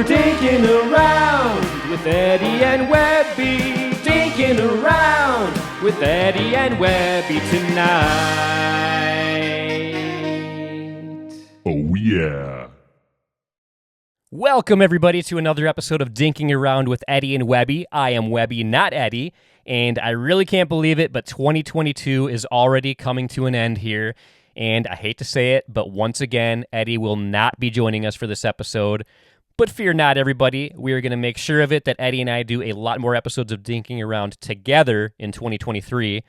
We're dinking around with Eddie and Webby. Dinking around with Eddie and Webby tonight. Oh, yeah. Welcome, everybody, to another episode of Dinking Around with Eddie and Webby. I am Webby, not Eddie, and I really can't believe it, but 2022 is already coming to an end here, and I hate to say it, but once again, Eddie will not be joining us for this episode. But fear not, everybody. We are going to make sure of it that Eddie and I do a lot more episodes of Dinking Around together in 2023.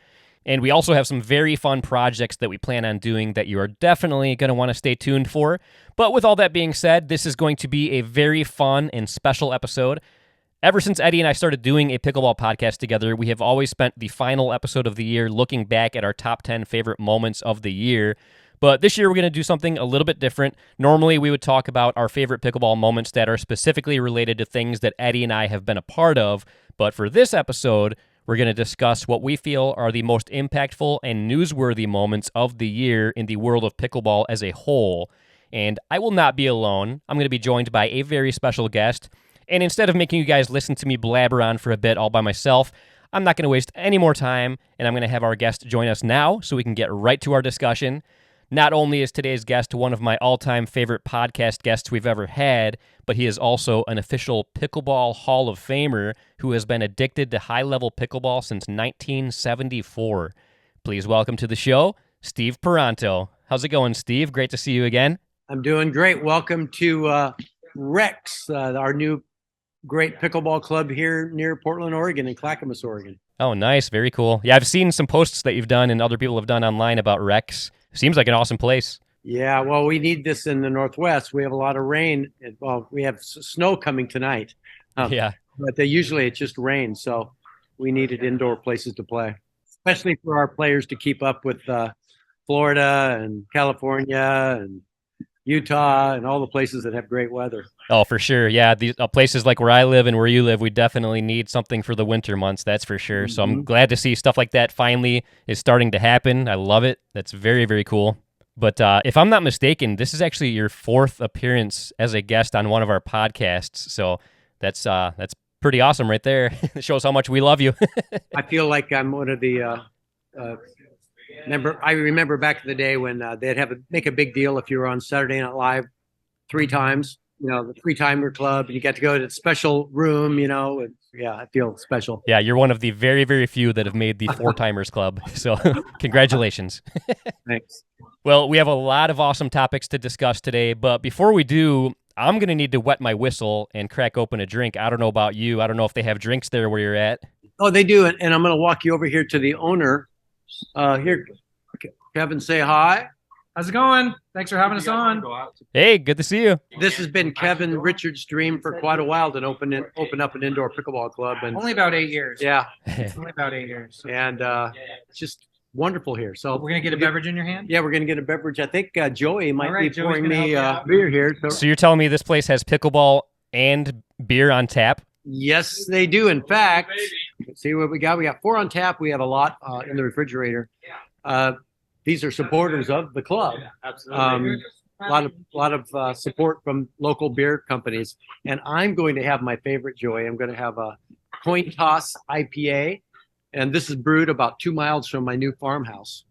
And we also have some very fun projects that we plan on doing that you are definitely going to want to stay tuned for. But with all that being said, this is going to be a very fun and special episode. Ever since Eddie and I started doing a pickleball podcast together, we have always spent the final episode of the year looking back at our top 10 favorite moments of the year. But this year, we're going to do something a little bit different. Normally, we would talk about our favorite pickleball moments that are specifically related to things that Eddie and I have been a part of. But for this episode, we're going to discuss what we feel are the most impactful and newsworthy moments of the year in the world of pickleball as a whole. And I will not be alone. I'm going to be joined by a very special guest. And instead of making you guys listen to me blabber on for a bit all by myself, I'm not going to waste any more time, and I'm going to have our guest join us now so we can get right to our discussion. Not only is today's guest one of my all-time favorite podcast guests we've ever had, but he is also an official Pickleball Hall of Famer who has been addicted to high-level pickleball since 1974. Please welcome to the show, Steve Paranto. How's it going, Steve? Great to see you again. I'm doing great. Welcome to Rex, our new great pickleball club here near Portland, Oregon, and Clackamas, Oregon. Oh, nice. Very cool. Yeah, I've seen some posts that you've done and other people have done online about Rex. Seems like an awesome place. Yeah, well, we need this in the Northwest. We have a lot of rain. Well, we have snow coming tonight. Yeah. But usually it's just rain, so we needed indoor places to play, especially for our players to keep up with Florida and California and Utah and all the places that have great weather. Oh, for sure. Yeah, these places like where I live and where you live, we definitely need something for the winter months, that's for sure. So I'm glad to see stuff like that finally is starting to happen. I love it. That's very, very cool. But if I'm not mistaken, this is actually your fourth appearance as a guest on one of our podcasts. So that's pretty awesome right there. It shows how much we love you. I feel like I'm one of the I remember back in the day when they'd make a big deal if you were on Saturday Night Live 3 times, the 3-timer club, and you got to go to the special room, and yeah, I feel special. Yeah, you're one of the very, very few that have made the 4-timers club. So congratulations. Thanks. Well, we have a lot of awesome topics to discuss today, but before we do, I'm going to need to wet my whistle and crack open a drink. I don't know about you. I don't know if they have drinks there where you're at. Oh, they do, and I'm going to walk you over here to the owner. Here, Kevin, say hi. How's it going? Thanks for having us on. Hey, good to see you. This has been Kevin Richards' dream for quite a while to open up an indoor pickleball club, and Only about 8 years. yeah, Only about 8 years. and it's just wonderful here. So We're going to get a beverage in your hand? Yeah, we're going to get a beverage. I think Joey might All right, be Joey's pouring gonna me help you out. beer here. So you're telling me this place has pickleball and beer on tap? Yes, they do. In fact, let's see what we got. We got 4 on tap. We have a lot in the refrigerator. These are supporters of the club. Absolutely. A lot of support from local beer companies. And I'm going to have my favorite, Joey. I'm going to have a Coin Toss IPA. And this is brewed about 2 miles from my new farmhouse.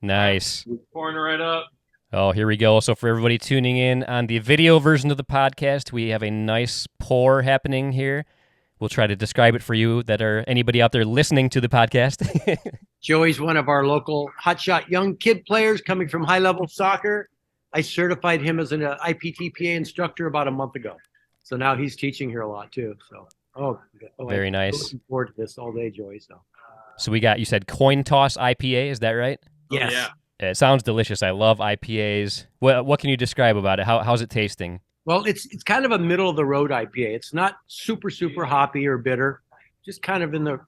Nice. Pouring it right up. Oh, here we go. So for everybody tuning in on the video version of the podcast, we have a nice pour happening here. We'll try to describe it for you that are anybody out there listening to the podcast. Joey's one of our local hotshot young kid players coming from high-level soccer. I certified him as an IPTPA instructor about a month ago. So now he's teaching here a lot too. So, Very I'm nice. looking forward to this all day, Joey. So we got, you said Coin Toss IPA, is that right? Yes. Yeah. It sounds delicious. I love IPAs. What can you describe about it? How's it tasting? Well, it's kind of a middle of the road IPA. It's not super hoppy or bitter. Just kind of in the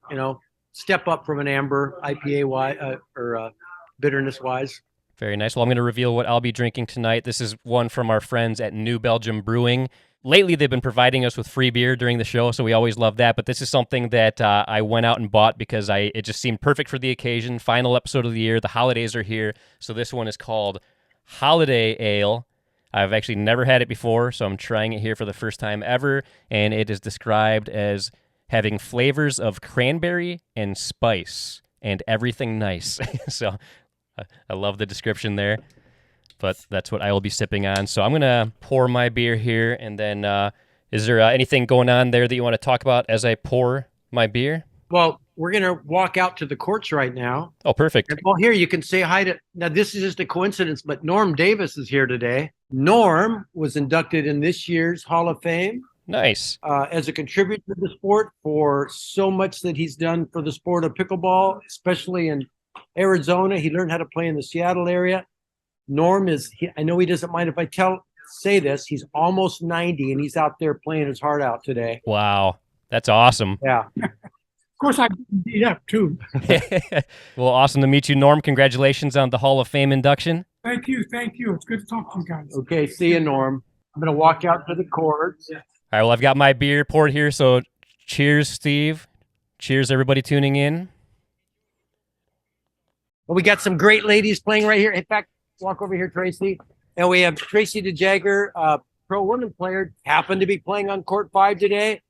step up from an amber IPA or bitterness wise. Very nice. Well, I'm going to reveal what I'll be drinking tonight. This is one from our friends at New Belgium Brewing. Lately, they've been providing us with free beer during the show, so we always love that. But this is something that I went out and bought because it just seemed perfect for the occasion. Final episode of the year. The holidays are here. So this one is called Holiday Ale. I've actually never had it before, so I'm trying it here for the first time ever, and it is described as having flavors of cranberry and spice and everything nice. So I love the description there, but that's what I will be sipping on. So I'm going to pour my beer here, and then is there anything going on there that you want to talk about as I pour my beer? Well, we're going to walk out to the courts right now. Oh, perfect. Well, here you can say hi to. Now, this is just a coincidence, but Norm Davis is here today. Norm was inducted in this year's Hall of Fame. Nice. As a contributor to the sport for so much that he's done for the sport of pickleball, especially in Arizona. He learned how to play in the Seattle area. Norm I know he doesn't mind if I say this, he's almost 90 and he's out there playing his heart out today. Wow. That's awesome. Yeah. Of course, I beat up too. Well, awesome to meet you, Norm. Congratulations on the Hall of Fame induction. Thank you. It's good to talk to you guys. Okay, see you, Norm. I'm going to walk out to the courts. All right, well, I've got my beer poured here, so cheers, Steve. Cheers, everybody tuning in. Well, we got some great ladies playing right here. In fact, walk over here, Tracy. And we have Tracy DeJagger, pro women player, happened to be playing on court 5 today.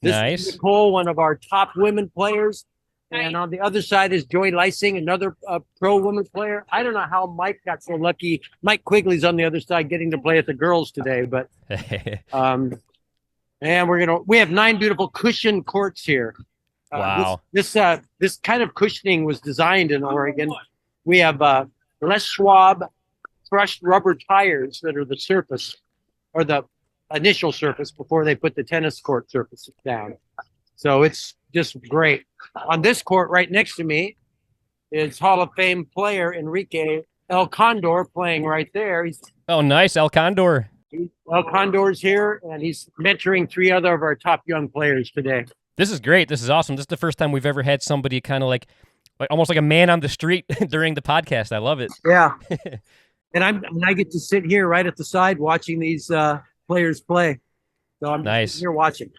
This Nice. is Nicole, one of our top women players. And on the other side is Joy Lysing, another pro woman player. I don't know how Mike got so lucky. Mike Quigley's on the other side getting to play with the girls today. But and we have 9 beautiful cushion courts here. Wow. This kind of cushioning was designed in Oregon. We have Les Schwab crushed rubber tires that are the surface or the initial surface before they put the tennis court surface down. So it's just great. On this court right next to me is Hall of Fame player Enrique El Condor playing right there. Oh, nice. El Condor. El Condor's here, and he's mentoring 3 other of our top young players today. This is great. This is awesome. This is the first time we've ever had somebody kind of like almost like a man on the street during the podcast. I love it. Yeah. And I get to sit here right at the side watching these players play. So I'm Nice. just here watching.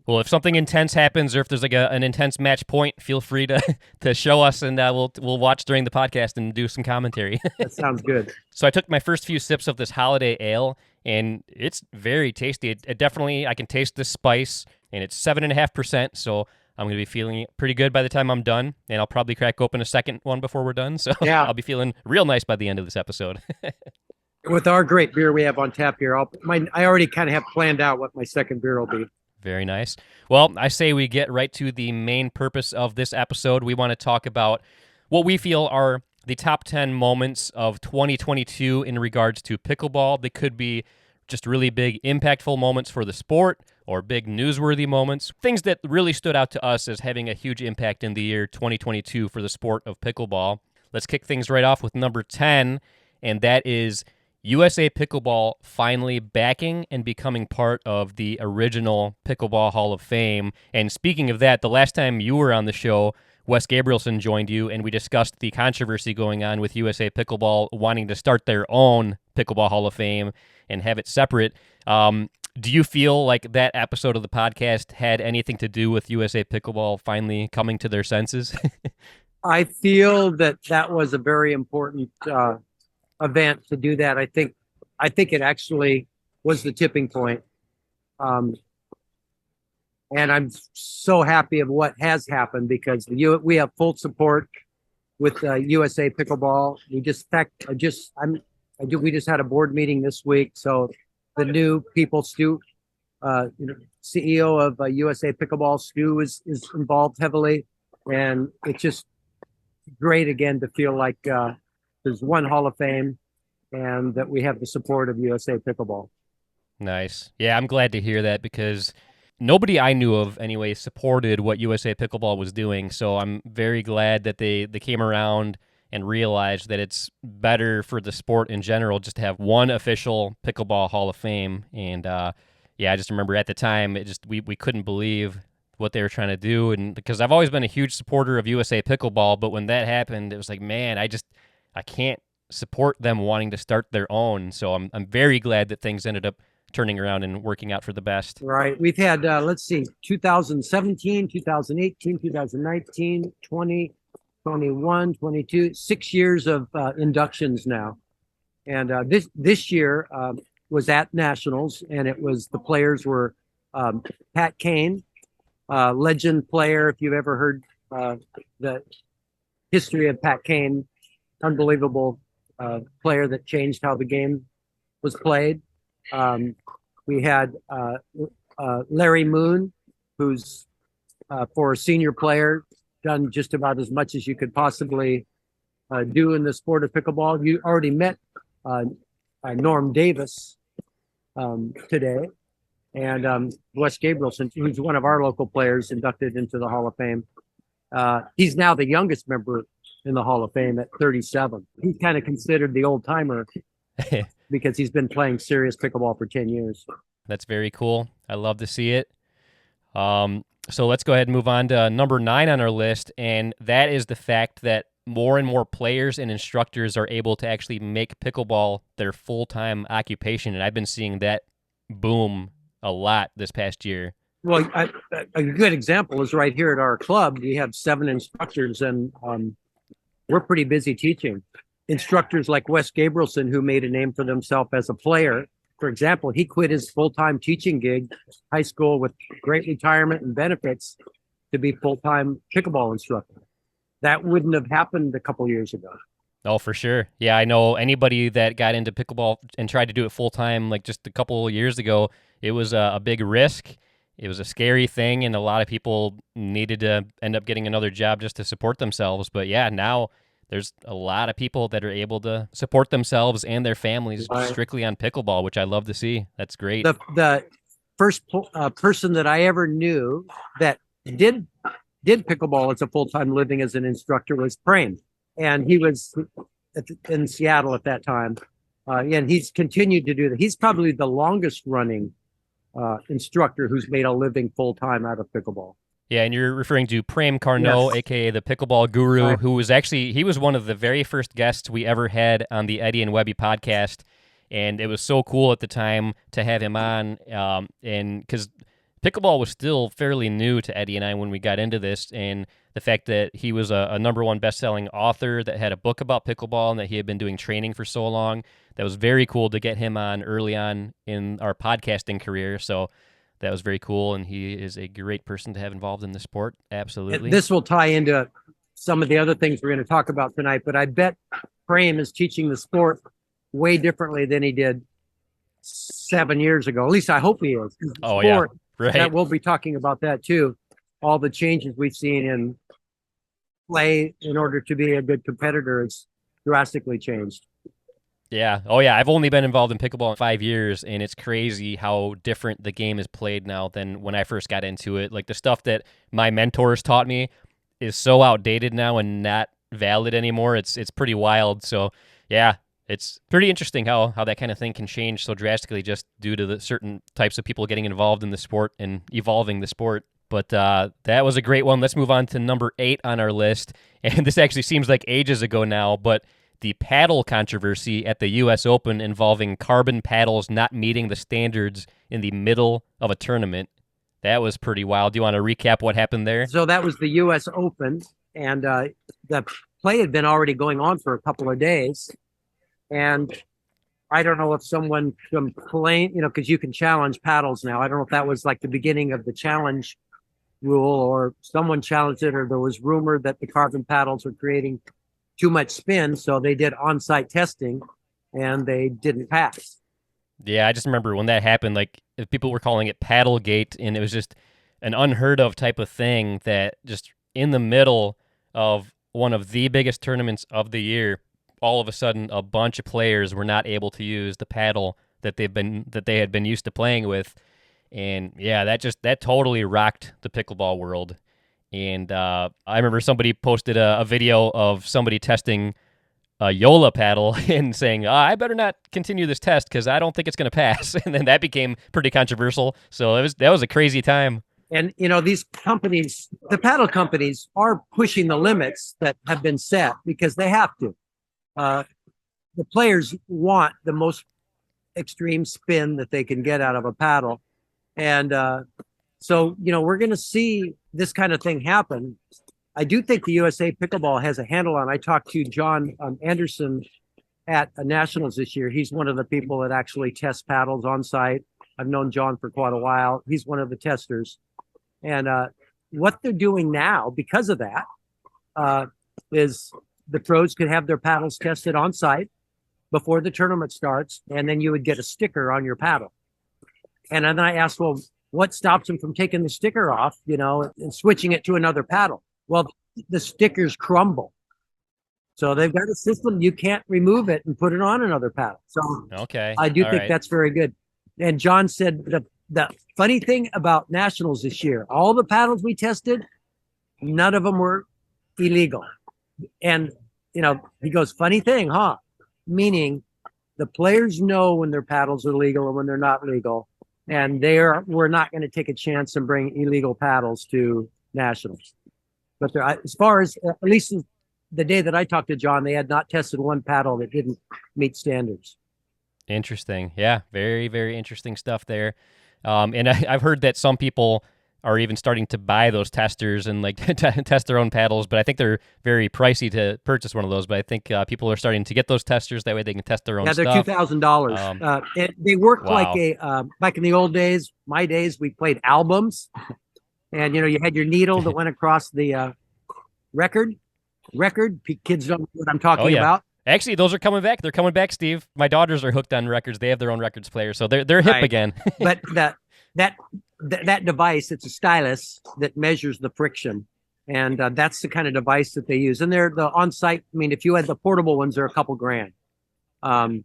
Well, if something intense happens or if there's like an intense match point, feel free to show us, and we'll watch during the podcast and do some commentary. That sounds good. So I took my first few sips of this holiday ale, and it's very tasty. It definitely, I can taste the spice, and it's 7.5%, so I'm going to be feeling pretty good by the time I'm done, and I'll probably crack open a second one before we're done, so Yeah. I'll be feeling real nice by the end of this episode. With our great beer we have on tap here, I already kind of have planned out what my second beer will be. Very nice. Well, I say we get right to the main purpose of this episode. We want to talk about what we feel are the top 10 moments of 2022 in regards to pickleball. They could be just really big, impactful moments for the sport or big newsworthy moments, things that really stood out to us as having a huge impact in the year 2022 for the sport of pickleball. Let's kick things right off with number 10, and that is USA Pickleball finally backing and becoming part of the original Pickleball Hall of Fame. And speaking of that, the last time you were on the show, Wes Gabrielson joined you, and we discussed the controversy going on with USA Pickleball wanting to start their own Pickleball Hall of Fame and have it separate. Do you feel like that episode of the podcast had anything to do with USA Pickleball finally coming to their senses? I feel that was a very important event to do that. I think it actually was the tipping point. And I'm so happy of what has happened because we have full support with USA Pickleball. We just had a board meeting this week, so the new people, Stu, CEO of USA Pickleball, Stu is involved heavily, and it's just great again to feel like there's one Hall of Fame and that we have the support of USA Pickleball. Nice. Yeah, I'm glad to hear that because nobody I knew of anyway supported what USA Pickleball was doing. So I'm very glad that they came around and realized that it's better for the sport in general just to have one official Pickleball Hall of Fame. And I just remember at the time we couldn't believe what they were trying to do, and because I've always been a huge supporter of USA Pickleball, but when that happened, it was like, man, I can't support them wanting to start their own. So I'm very glad that things ended up turning around and working out for the best. Right. We've had 2017, 2018, 2019, 20, 21, 22, 6 years of inductions now. And this year was at nationals, and the players were Pat Kane, legend player. If you've ever heard the history of Pat Kane, unbelievable player that changed how the game was played. We had Larry Moon, who's for a senior player, done just about as much as you could possibly do in the sport of pickleball. You already met Norm Davis today, and Wes Gabrielson, who's one of our local players inducted into the Hall of Fame. He's now the youngest member in the Hall of Fame at 37. He's kind of considered the old timer because he's been playing serious pickleball for 10 years. That's very cool. I love to see it. So let's go ahead and move on to number 9 on our list, and that is the fact that more and more players and instructors are able to actually make pickleball their full-time occupation, and I've been seeing that boom a lot this past year. Well, a good example is right here at our club. We have 7 instructors, and we're pretty busy teaching. Instructors like Wes Gabrielson, who made a name for himself as a player. For example, he quit his full-time teaching gig, high school with great retirement and benefits, to be full-time pickleball instructor. That wouldn't have happened a couple years ago. Oh, for sure. Yeah, I know anybody that got into pickleball and tried to do it full-time like just a couple of years ago, it was a big risk. It was a scary thing, and a lot of people needed to end up getting another job just to support themselves. But yeah, now there's a lot of people that are able to support themselves and their families strictly on pickleball, which I love to see. That's great. The first person that I ever knew that did pickleball as a full-time living as an instructor was Prame, and he was in Seattle at that time. And he's continued to do that. He's probably the longest running instructor who's made a living full-time out of pickleball. Yeah, and you're referring to Prem Carnot, Yes. a.k.a. the Pickleball Guru, Right. who was he was one of the very first guests we ever had on the Eddie and Webby podcast, and it was so cool at the time to have him on, and because pickleball was still fairly new to Eddie and I when we got into this, and the fact that he was a number 1 best-selling author that had a book about pickleball and that he had been doing training for so long, that was very cool to get him on early on in our podcasting career, so that was very cool, and he is a great person to have involved in the sport. Absolutely. This will tie into some of the other things we're going to talk about tonight, but I bet Prame is teaching the sport way differently than he did 7 years ago. At least I hope he is. Oh, yeah. Right. That we'll be talking about that too. All the changes we've seen in play in order to be a good competitor has drastically changed. Yeah. Oh, yeah. I've only been involved in pickleball in 5 years, and it's crazy how different the game is played now than when I first got into it. Like, the stuff that my mentors taught me is so outdated now and not valid anymore. It's pretty wild. So, yeah, it's pretty interesting how that kind of thing can change so drastically just due to the certain types of people getting involved in the sport and evolving the sport. But that was a great one. Let's move on to number 8 on our list. And this actually seems like ages ago now, but the paddle controversy at the U.S. Open involving carbon paddles not meeting the standards in the middle of a tournament. That was pretty wild. Do you want to recap what happened there? So that was the U.S. Open, and the play had been already going on for a couple of days. And I don't know if someone complained, because you can challenge paddles now. I don't know if that was like the beginning of the challenge rule, or someone challenged it, or there was rumor that the carbon paddles were creating too much spin, so they did on-site testing, and they didn't pass. Yeah, I just remember when that happened, like, people were calling it Paddlegate, and it was just an unheard of type of thing that just in the middle of one of the biggest tournaments of the year, all of a sudden a bunch of players were not able to use the paddle that they had been used to playing with. And yeah, that totally rocked the pickleball world. And I remember somebody posted a video of somebody testing a Yola paddle and saying, I better not continue this test because I don't think it's going to pass. And then that became pretty controversial. So that was a crazy time. And, these companies, the paddle companies, are pushing the limits that have been set because they have to. The players want the most extreme spin that they can get out of a paddle. And so, we're going to see this kind of thing happen. I do think the USA Pickleball has a handle on. I talked to John Anderson at nationals this year. He's one of the people that actually tests paddles on site. I've known John for quite a while. He's one of the testers. And what they're doing now, because of that, is the pros could have their paddles tested on site before the tournament starts, and then you would get a sticker on your paddle. And then I asked, well, what stops them from taking the sticker off, and switching it to another paddle? Well, the stickers crumble. So they've got a system, you can't remove it and put it on another paddle. So okay, I do all think right. that's very good. And John said the funny thing about nationals this year, all the paddles we tested, none of them were illegal. And, he goes, funny thing, huh? Meaning the players know when their paddles are legal and when they're not legal. And we're not going to take a chance and bring illegal paddles to nationals. But as far as, at least the day that I talked to John, they had not tested one paddle that didn't meet standards. Interesting. Yeah, very, very interesting stuff there. And I've heard that some people are even starting to buy those testers and test their own paddles, but I think they're very pricey to purchase one of those. But I think people are starting to get those testers, that way they can test their own stuff. Yeah, they're $2,000. They work like back in the old days, my days, we played albums, and you had your needle that went across the record. Kids don't know what I'm talking about. Actually, those are coming back. They're coming back, Steve. My daughters are hooked on records. They have their own records player, so they're hip again. But that device, it's a stylus that measures the friction, and that's the kind of device that they use. And they're the on-site. I mean, if you had the portable ones, they're a couple grand. So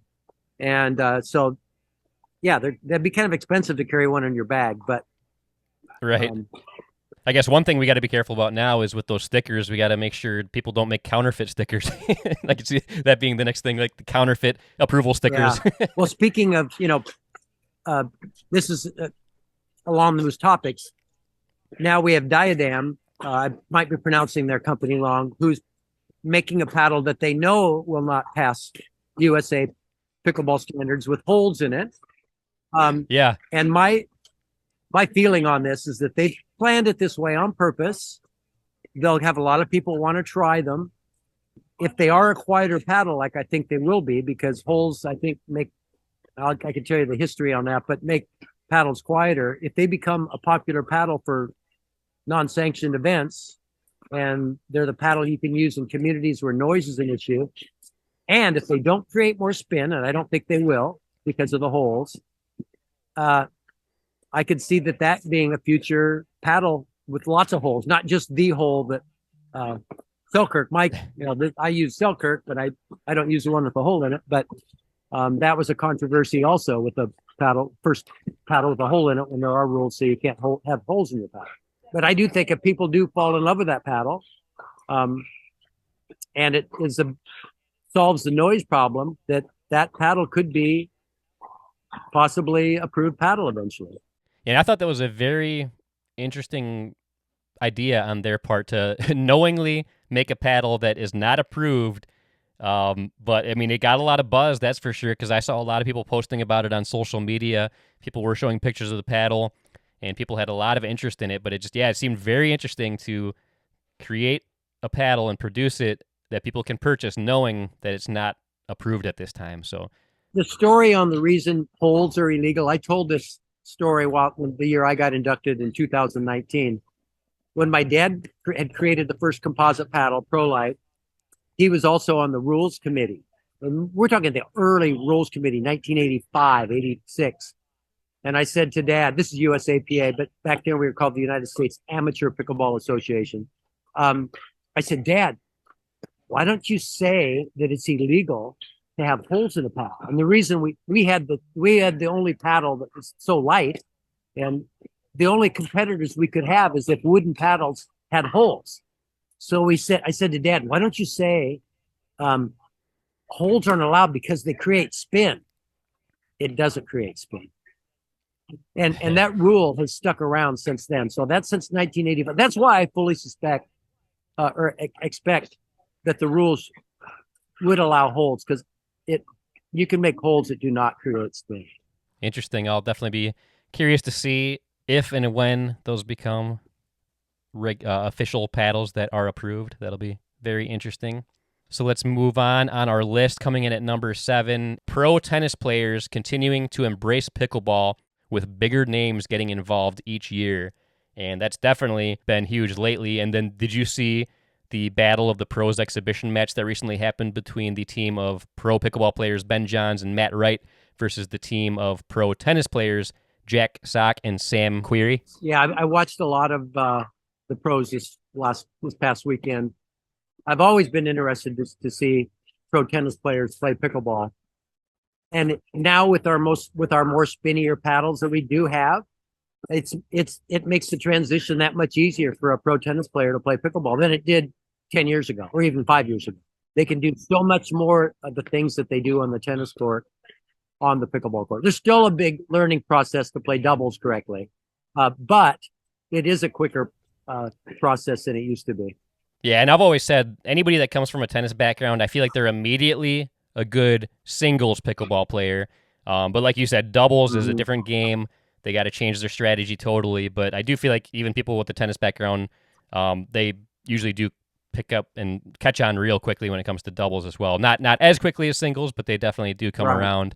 yeah, they'd be kind of expensive to carry one in your bag, but right. I guess one thing we got to be careful about now is with those stickers, we got to make sure people don't make counterfeit stickers. I can see that being the next thing, like the counterfeit approval stickers. Yeah. Well, speaking of, this is along those topics. Now we have Diadem. I might be pronouncing their company wrong. Who's making a paddle that they know will not pass USA pickleball standards with holes in it. Yeah. And my feeling on this is that they planned it this way on purpose. They'll have a lot of people want to try them. If they are a quieter paddle, like I think they will be, because holes, I think, I can tell you the history on that, but make paddles quieter. If they become a popular paddle for non-sanctioned events, and they're the paddle you can use in communities where noise is an issue, and if they don't create more spin, and I don't think they will because of the holes, I could see that being a future paddle with lots of holes, not just the hole that Selkirk, Mike, I use Selkirk, but I don't use the one with the hole in it. But that was a controversy also with the first paddle with a hole in it, when there are rules so you can't have holes in your paddle. But I do think if people do fall in love with that paddle, and it solves the noise problem, that paddle could be possibly approved paddle eventually. And I thought that was a very interesting idea on their part to knowingly make a paddle that is not approved. But I mean, it got a lot of buzz, that's for sure, because I saw a lot of people posting about it on social media. People were showing pictures of the paddle, and people had a lot of interest in it. But it seemed very interesting to create a paddle and produce it that people can purchase, knowing that it's not approved at this time. So the story on the reason holes are illegal, I told this story the year I got inducted in 2019, when my dad had created the first composite paddle, ProLite. He was also on the rules committee, and we're talking the early rules committee, 1985, 86. And I said to Dad, this is USAPA, but back then we were called the United States Amateur Pickleball Association. I said, Dad, why don't you say that it's illegal to have holes in the paddle? And the reason we had the only paddle that was so light, and the only competitors we could have is if wooden paddles had holes. So I said to Dad, why don't you say holes aren't allowed because they create spin? It doesn't create spin. And that rule has stuck around since then. So that's since 1985. That's why I fully suspect or expect that the rules would allow holes, because you can make holes that do not create spin. interesting. I'll definitely be curious to see if and when those become official paddles that are approved. That'll be very interesting. So let's move on our list. Coming in at number 7, pro tennis players continuing to embrace pickleball with bigger names getting involved each year. And that's definitely been huge lately. And then did you see the Battle of the Pros exhibition match that recently happened between the team of pro pickleball players Ben Johns and Matt Wright versus the team of pro tennis players Jack Sock and Sam Query? Yeah, I watched a lot of the pros this past weekend. I've always been interested to see pro tennis players play pickleball, and now with our more spinnier paddles that we do have, it makes the transition that much easier for a pro tennis player to play pickleball than it did 10 years ago or even 5 years ago. They can do so much more of the things that they do on the tennis court on the pickleball court. There's still a big learning process to play doubles correctly, but it is a quicker process than it used to be. Yeah, and I've always said anybody that comes from a tennis background, I feel like they're immediately a good singles pickleball player. But like you said, doubles is a different game. They got to change their strategy totally. But I do feel like even people with a tennis background, they usually do pick up and catch on real quickly when it comes to doubles as well. Not as quickly as singles, but they definitely do come around.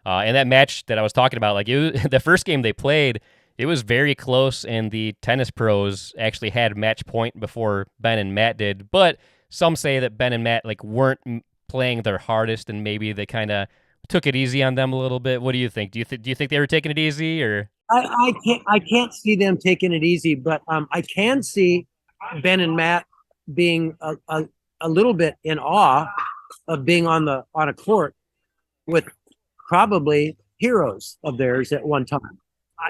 And that match that I was talking about, like the first game they played, it was very close, and the tennis pros actually had match point before Ben and Matt did. But some say that Ben and Matt weren't playing their hardest, and maybe they kind of took it easy on them a little bit. What do you think? Do you think they were taking it easy, or? I can't see them taking it easy, but I can see Ben and Matt being a little bit in awe of being on a court with probably heroes of theirs at one time.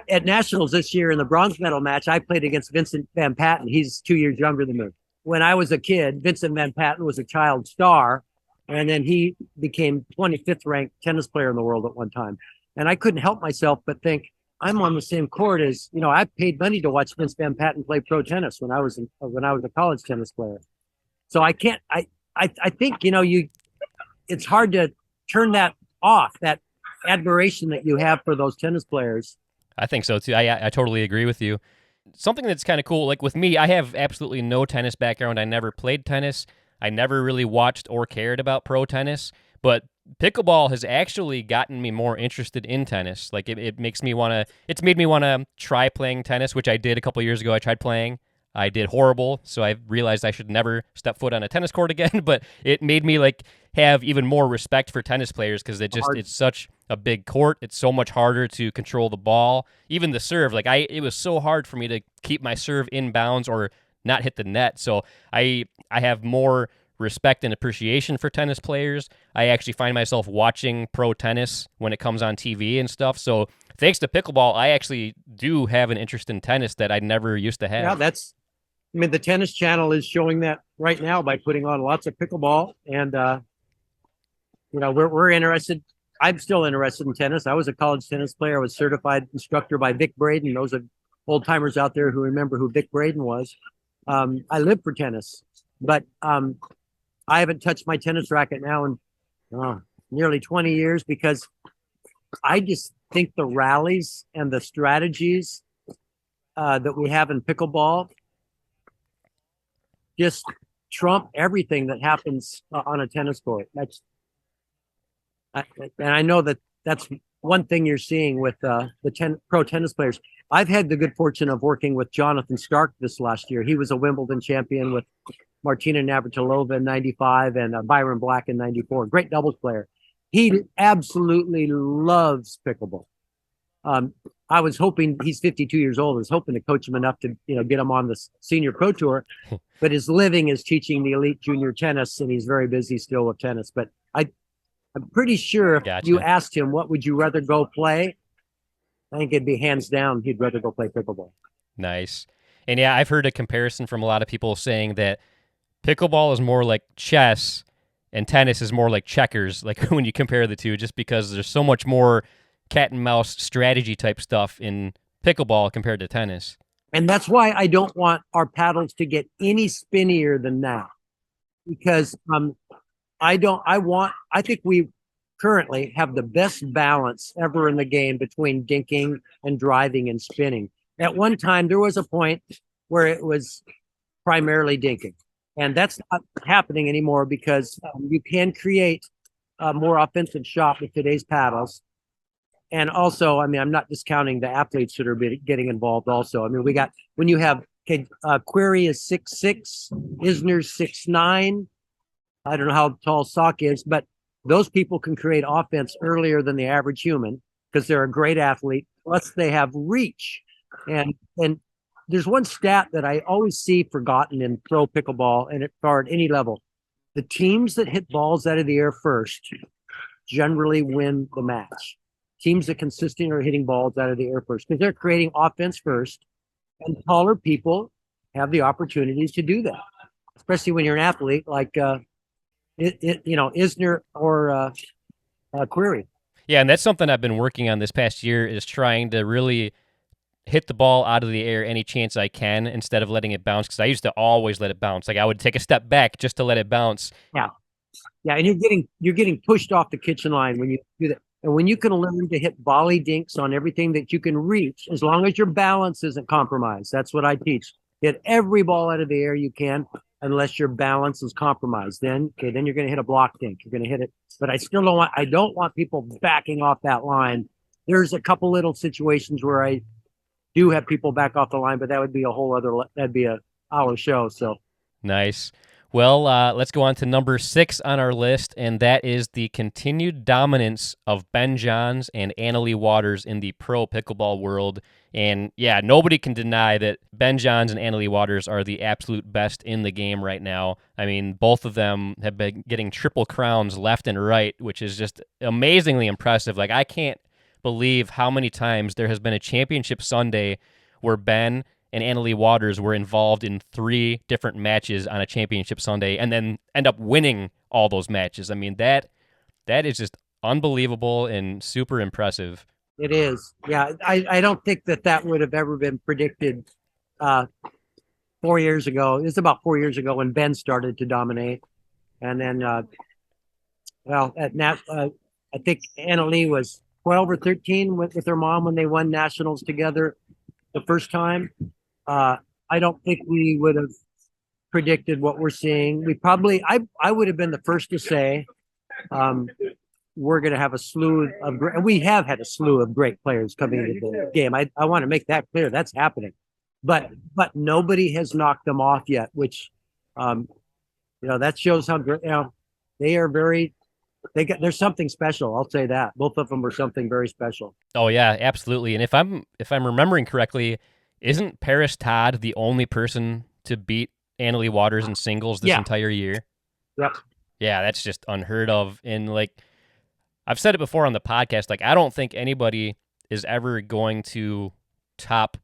At Nationals this year in the bronze medal match, I played against Vincent Van Patten. He's 2 years younger than me. When I was a kid, Vincent Van Patten was a child star, and then he became 25th ranked tennis player in the world at one time. And I couldn't help myself but think, I'm on the same court as, I paid money to watch Vince Van Patten play pro tennis when I was a college tennis player. So I think, it's hard to turn that off, that admiration that you have for those tennis players. I think so too. I totally agree with you. Something that's kind of cool, like with me, I have absolutely no tennis background. I never played tennis. I never really watched or cared about pro tennis, but pickleball has actually gotten me more interested in tennis. Like it makes me want to, it's made me want to try playing tennis, which I did a couple years ago. I tried playing. I did horrible, so I realized I should never step foot on a tennis court again, but it made me have even more respect for tennis players because it's such a big court. It's so much harder to control the ball. Even the serve, it was so hard for me to keep my serve in bounds or not hit the net. So I have more respect and appreciation for tennis players. I actually find myself watching pro tennis when it comes on TV and stuff. So thanks to pickleball, I actually do have an interest in tennis that I never used to have. Yeah, the tennis channel is showing that right now by putting on lots of pickleball, and we're interested. I'm still interested in tennis. I was a college tennis player. I was certified instructor by Vic Braden. Those are old timers out there who remember who Vic Braden was. I live for tennis, but I haven't touched my tennis racket now in nearly 20 years because I just think the rallies and the strategies that we have in pickleball just trump everything that happens on a tennis court. And I know that's one thing you're seeing with the pro tennis players. I've had the good fortune of working with Jonathan Stark this last year. He was a Wimbledon champion with Martina Navratilova in 95 and Byron Black in 94. Great doubles player. He absolutely loves pickleball. I was hoping, he's 52 years old, I was hoping to coach him enough to get him on the senior pro tour, but his living is teaching the elite junior tennis, and he's very busy still with tennis. But I'm pretty sure if you asked him, what would you rather go play? I think it'd be hands down, he'd rather go play pickleball. Nice. And yeah, I've heard a comparison from a lot of people saying that pickleball is more like chess and tennis is more like checkers, like when you compare the two, just because there's so much more cat and mouse strategy type stuff in pickleball compared to tennis. And that's why I don't want our paddles to get any spinnier than that, because I think we currently have the best balance ever in the game between dinking and driving and spinning. At one time, there was a point where it was primarily dinking. And that's not happening anymore because you can create a more offensive shot with today's paddles. And also, I mean, I'm not discounting the athletes that are getting involved also. I mean, we got, when you have, Query is 6'6", Isner's 6'9". I don't know how tall Sock is, but those people can create offense earlier than the average human because they're a great athlete. Plus, they have reach. And there's one stat that I always see forgotten in pro pickleball and at any level. The teams that hit balls out of the air first generally win the match. Teams that consistently are hitting balls out of the air first because they're creating offense first, and taller people have the opportunities to do that, especially when you're an athlete like Isner or Query. Yeah, and that's something I've been working on this past year is trying to really hit the ball out of the air any chance I can instead of letting it bounce, because I used to always let it bounce. Like I would take a step back just to let it bounce. Yeah, and you're getting pushed off the kitchen line when you do that. And when you can learn to hit volley dinks on everything that you can reach, as long as your balance isn't compromised, that's what I teach. Hit every ball out of the air you can, unless your balance is compromised. Then you're going to hit a block dink. You're going to hit it. But I don't want people backing off that line. There's a couple little situations where I do have people back off the line, but that would be that'd be a hour show. So nice. Well, let's go on to number 6 on our list, and that is the continued dominance of Ben Johns and Annalie Waters in the pro pickleball world. And yeah, nobody can deny that Ben Johns and Annalie Waters are the absolute best in the game right now. I mean, both of them have been getting triple crowns left and right, which is just amazingly impressive. Like, I can't believe how many times there has been a championship Sunday where Ben and Annalie Waters were involved in 3 different matches on a championship Sunday and then end up winning all those matches. I mean, that is just unbelievable and super impressive. It is. Yeah, I don't think that would have ever been predicted 4 years ago. It was about 4 years ago when Ben started to dominate. And then, I think Annalie was 12 or 13 with her mom when they won nationals together the first time. I don't think we would have predicted what we're seeing. I would have been the first to say we're going to have a slew of and we have had a slew of great players coming into the game. I want to make that clear. That's happening. But nobody has knocked them off yet, which, that shows how great, they are very, there's something special. I'll say that. Both of them are something very special. Oh yeah, absolutely. And if I'm remembering correctly, isn't Paris Todd the only person to beat Annalie Waters in singles this entire year? Yep. Yeah, that's just unheard of. And like I've said it before on the podcast, like I don't think anybody is ever going to top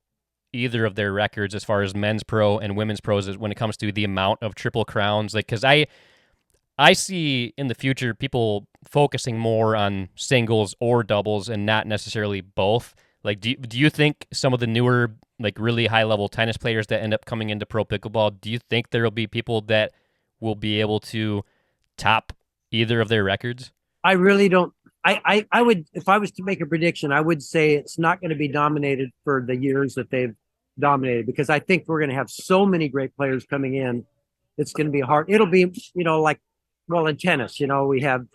either of their records as far as men's pro and women's pros when it comes to the amount of triple crowns. Like, because I see in the future people focusing more on singles or doubles and not necessarily both. Like, do you think some of the newer, like really high-level tennis players that end up coming into pro pickleball, do you think there will be people that will be able to top either of their records? I really don't. I would, if I was to make a prediction, I would say it's not going to be dominated for the years that they've dominated, because I think we're going to have so many great players coming in. It's going to be hard. It'll be, in tennis, we have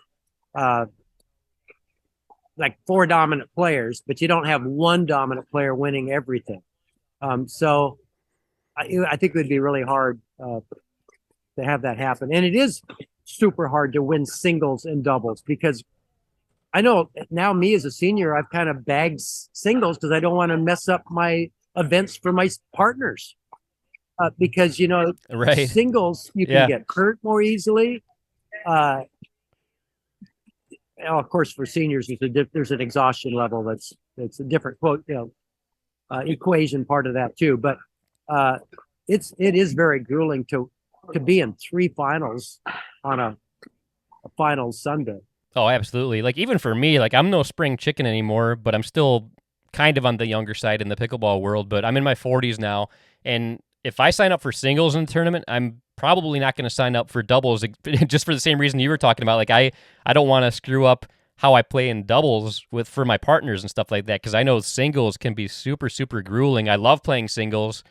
like 4 dominant players, but you don't have one dominant player winning everything. So I think it would be really hard to have that happen. And it is super hard to win singles and doubles, because I know now me as a senior, I've kind of bagged singles because I don't want to mess up my events for my partners. Because, right. Singles, you can get hurt more easily. Of course, for seniors, there's an exhaustion level that's a different equation part of that too. But it is very grueling to be in 3 finals on a finals Sunday. Oh, absolutely. Like even for me, like I'm no spring chicken anymore, but I'm still kind of on the younger side in the pickleball world. But I'm in my 40s now, and if I sign up for singles in the tournament, I'm probably not going to sign up for doubles just for the same reason you were talking about. Like I don't want to screw up how I play in doubles for my partners and stuff like that, because I know singles can be super, super grueling. I love playing singles,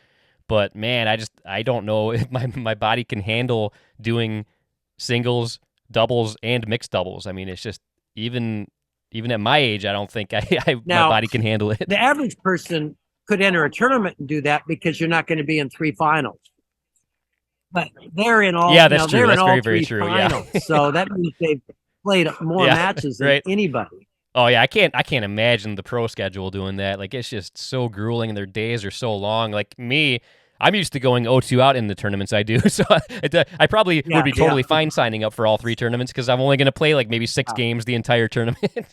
But man, I don't know if my body can handle doing singles, doubles, and mixed doubles. I mean, it's just even at my age, I don't think my Now, body can handle it. The average person could enter a tournament and do that because you're not going to be in 3 finals. But they're in all. Yeah, that's true. They're That's in very, all very 3 true. finals. Yeah. So that means they've played more Yeah, matches than right. anybody. Oh yeah, I can't imagine the pro schedule doing that. Like it's just so grueling, and their days are so long. Like me, I'm used to going 0-2 out in the tournaments I do, so I probably would be totally fine signing up for all 3 tournaments because I'm only going to play like maybe 6 games the entire tournament.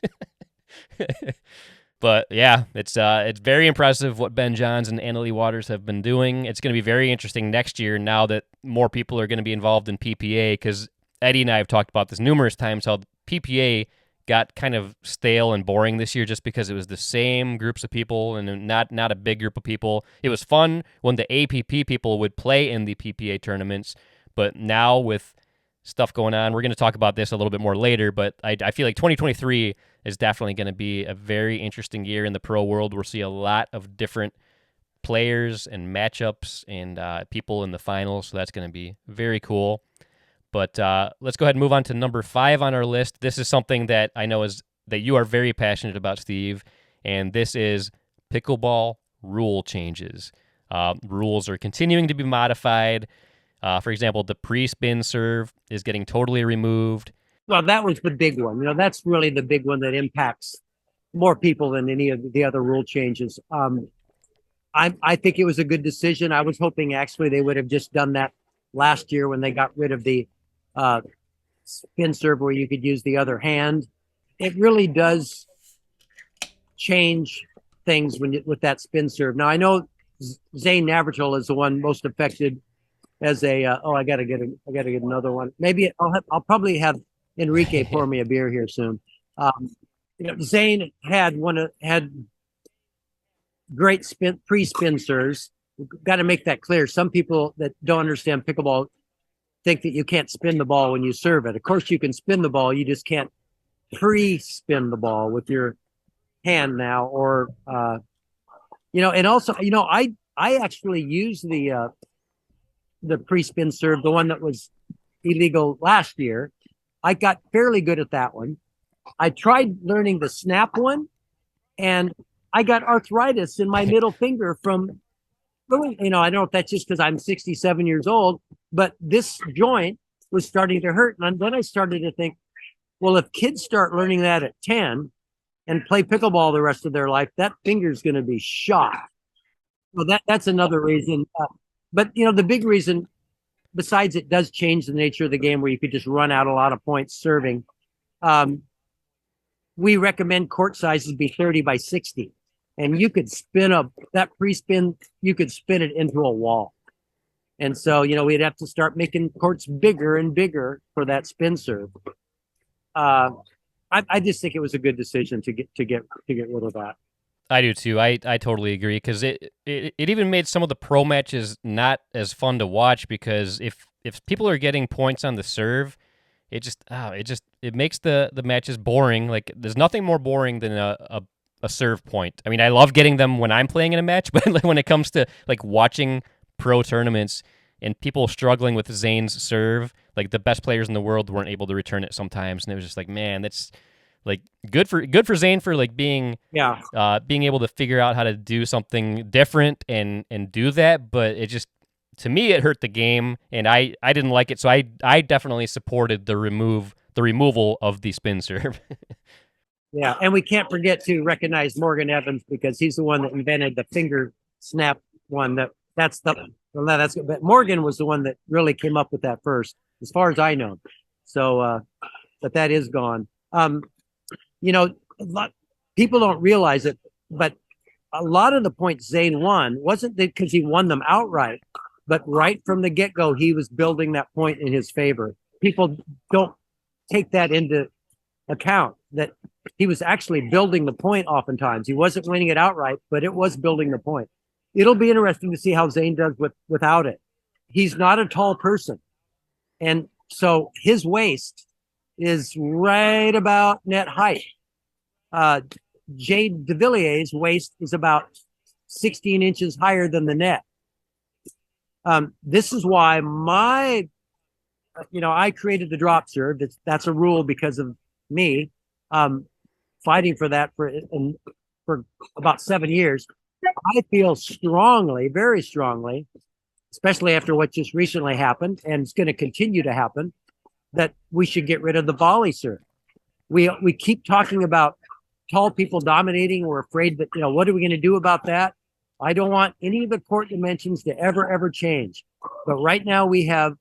But yeah, it's very impressive what Ben Johns and Annalie Waters have been doing. It's going to be very interesting next year now that more people are going to be involved in PPA, because Eddie and I have talked about this numerous times, how PPA got kind of stale and boring this year just because it was the same groups of people and not a big group of people. It was fun when the APP people would play in the PPA tournaments, but now with stuff going on, we're going to talk about this a little bit more later, but I feel like 2023 is definitely going to be a very interesting year in the pro world. We'll see a lot of different players and matchups and people in the finals, so that's going to be very cool. But let's go ahead and move on to number 5 on our list. This is something that I know that you are very passionate about, Steve, and this is pickleball rule changes. Rules are continuing to be modified. For example, the pre-spin serve is getting totally removed. Well, that was the big one. That's really the big one that impacts more people than any of the other rule changes. I think it was a good decision. I was hoping actually they would have just done that last year when they got rid of the spin serve where you could use the other hand. It really does change things with that spin serve. Now I know Zane Navratil is the one most affected as a. I gotta get another one. Maybe I'll probably have Enrique pour me a beer here soon. Zane had great pre-spin serves. Got to make that clear. Some people that don't understand pickleball think that you can't spin the ball when you serve it. Of course, you can spin the ball. You just can't pre-spin the ball with your hand now. Or, and also, I actually use the pre-spin serve, the one that was illegal last year. I got fairly good at that one. I tried learning the snap one, and I got arthritis in my middle finger from. I don't know if that's just because I'm 67 years old, but this joint was starting to hurt. And then I started to think, well, if kids start learning that at 10 and play pickleball the rest of their life, that finger's going to be shot. Well, that's another reason. But, the big reason, besides it does change the nature of the game where you could just run out a lot of points serving, we recommend court sizes be 30 by 60. And you could spin that pre-spin, you could spin it into a wall. And so, we'd have to start making courts bigger and bigger for that spin serve. I just think it was a good decision to get rid of that. I do too. I totally agree, because it even made some of the pro matches not as fun to watch, because if people are getting points on the serve, it makes the matches boring. Like there's nothing more boring than a serve point. I mean, I love getting them when I'm playing in a match, but like when it comes to like watching pro tournaments and people struggling with Zane's serve, like the best players in the world weren't able to return it sometimes, and it was just like, man, that's like good for Zane for like being able to figure out how to do something different and do that, but it just, to me, it hurt the game, and I didn't like it, so I definitely supported the removal of the spin serve. Yeah, and we can't forget to recognize Morgan Evans, because he's the one that invented the finger snap one. But Morgan was the one that really came up with that first, as far as I know. So, but that is gone. People don't realize it, but a lot of the points Zane won wasn't because he won them outright, but right from the get-go, he was building that point in his favor. People don't take that into account, that he was actually building the point oftentimes. He wasn't winning it outright, but it was building the point. It'll be interesting to see how Zane does without it. He's not a tall person, and so his waist is right about net height. Jade de Villier's waist is about 16 inches higher than the net. This is why I created the drop serve. That's a rule because of me fighting for that for about 7 years. I feel strongly, very strongly, especially after what just recently happened, and it's going to continue to happen, that we should get rid of the volley serve. We keep talking about tall people dominating. We're afraid that, what are we going to do about that? I don't want any of the court dimensions to ever change. But right now we have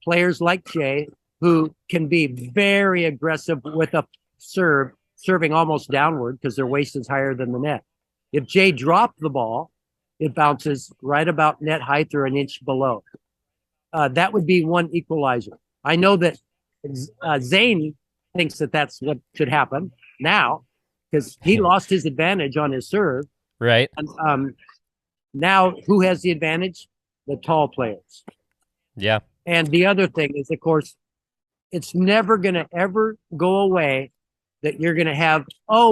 players like Jay who can be very aggressive with a serving almost downward because their waist is higher than the net. If Jay dropped the ball, it bounces right about net height or an inch below. That would be one equalizer. I know that Zane thinks that that's what should happen now because he lost his advantage on his serve. Right. And now who has the advantage? The tall players. Yeah. And the other thing is, of course, it's never going to ever go away that you're going to have,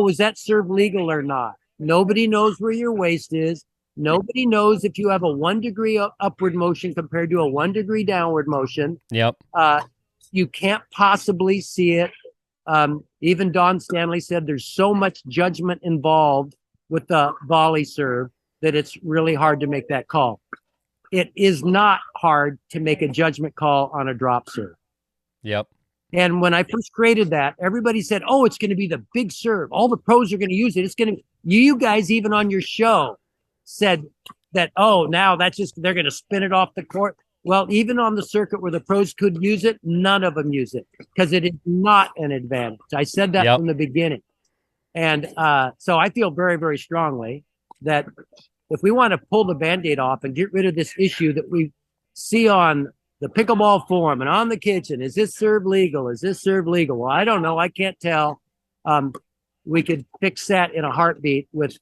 is that serve legal or not? Nobody knows where your waist is. Nobody knows if you have a 1 degree upward motion compared to a 1 degree downward motion. Yep. You can't possibly see it. Even Don Stanley said there's so much judgment involved with the volley serve that it's really hard to make that call. It is not hard to make a judgment call on a drop serve. Yep. And when I first created that, everybody said, it's going to be the big serve. All the pros are going to use it. It's going to, you guys, even on your show, said that, now that's just, they're going to spin it off the court. Well, even on the circuit where the pros could use it, none of them use it because it is not an advantage. I said that from the beginning. And so I feel very, very strongly that if we want to pull the Band-Aid off and get rid of this issue that we see on the pickleball forum and on the kitchen, is this serve legal? Is this serve legal? Well, I don't know. I can't tell. We could fix that in a heartbeat with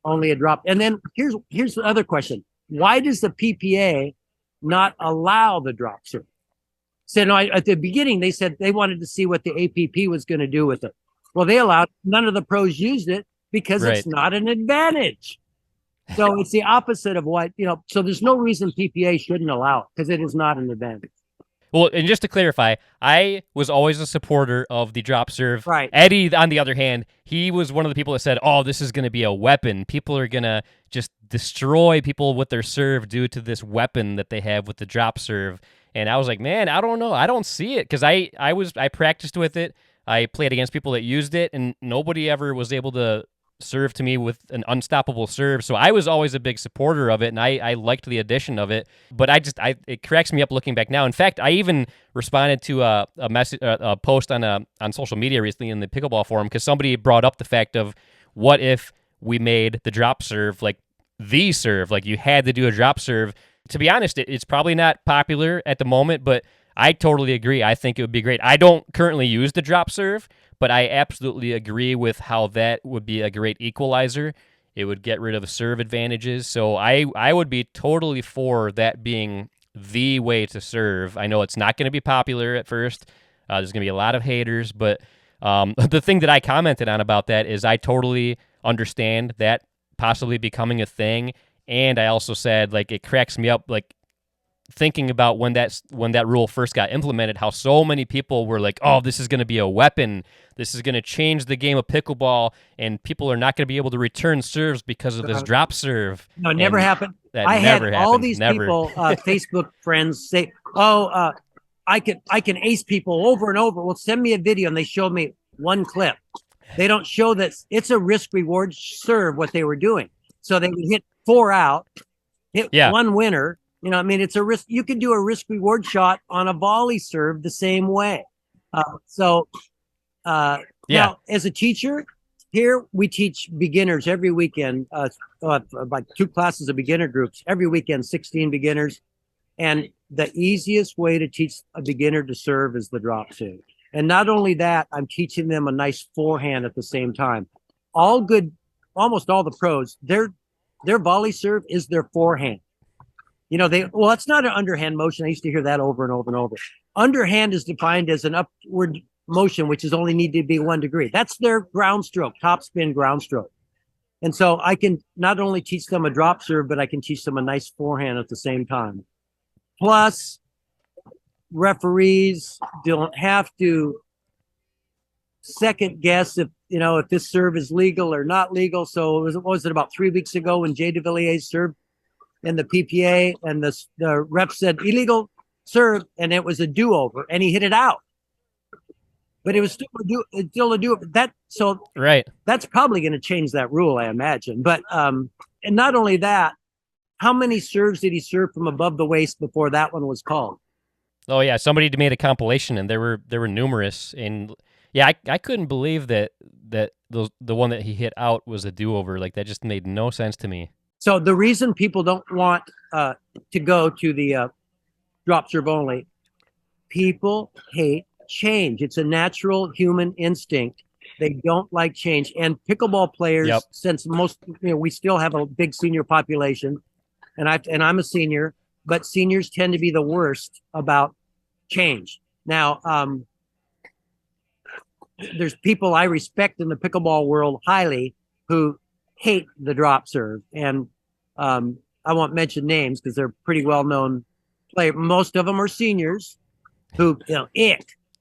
only a drop. And then here's the other question. Why does the PPA not allow the drop serve? So at the beginning, they said they wanted to see what the APP was going to do with it. Well, they allowed, none of the pros used it because it's not an advantage. So it's the opposite of what, so there's no reason PPA shouldn't allow it because it is not an advantage. Well, and just to clarify, I was always a supporter of the drop serve. Right. Eddie, on the other hand, he was one of the people that said, this is going to be a weapon. People are going to just destroy people with their serve due to this weapon that they have with the drop serve. And I was like, man, I don't know. I don't see it because I practiced with it. I played against people that used it, and nobody ever was able to serve to me with an unstoppable serve. So I was always a big supporter of it, and I liked the addition of it. But it cracks me up looking back now. In fact, I even responded to a post on social media recently in the pickleball forum because somebody brought up the fact of what if we made the drop serve like the serve, like you had to do a drop serve. To be honest, it's probably not popular at the moment, but I totally agree. I think it would be great. I don't currently use the drop serve, but I absolutely agree with how that would be a great equalizer. It would get rid of the serve advantages. So I would be totally for that being the way to serve. I know it's not going to be popular at first. There's going to be a lot of haters, but the thing that I commented on about that is I totally understand that possibly becoming a thing. And I also said, like, it cracks me up, like, thinking about when that rule first got implemented, how so many people were like, this is going to be a weapon. This is going to change the game of pickleball, and people are not going to be able to return serves because of this drop serve. No, it never happened. I had all these people, Facebook friends say, I can ace people over and over. Well, send me a video, and they showed me one clip. They don't show that it's a risk-reward serve, what they were doing. So they would hit 4 out, hit one winner. It's a risk. You can do a risk reward shot on a volley serve the same way. Now, as a teacher, here we teach beginners every weekend, like 2 classes of beginner groups every weekend, 16 beginners. And the easiest way to teach a beginner to serve is the drop serve. And not only that, I'm teaching them a nice forehand at the same time. Almost all the pros, their volley serve is their forehand. It's not an underhand motion. I used to hear that over and over and over. Underhand is defined as an upward motion, which is only need to be 1 degree. That's their ground stroke, top spin ground stroke. And so I can not only teach them a drop serve, but I can teach them a nice forehand at the same time. Plus, referees don't have to second guess if this serve is legal or not legal. So was it about 3 weeks ago when Jay DeVilliers served in the PPA and the ref said illegal serve, and it was a do-over, and he hit it out. But it was still a do-over. Right. That's probably going to change that rule, I imagine. But and not only that, how many serves did he serve from above the waist before that one was called? Oh yeah, somebody made a compilation, and there were numerous. And yeah, I couldn't believe that the one that he hit out was a do-over. Like, that just made no sense to me. So the reason people don't want to go to the drop serve only, people hate change. It's a natural human instinct. They don't like change. And pickleball players, Yep. since we still have a big senior population, and I'm a senior, but seniors tend to be the worst about change. Now, there's people I respect in the pickleball world highly who hate the drop serve, and I won't mention names because they're pretty well-known players. Most of them are seniors who,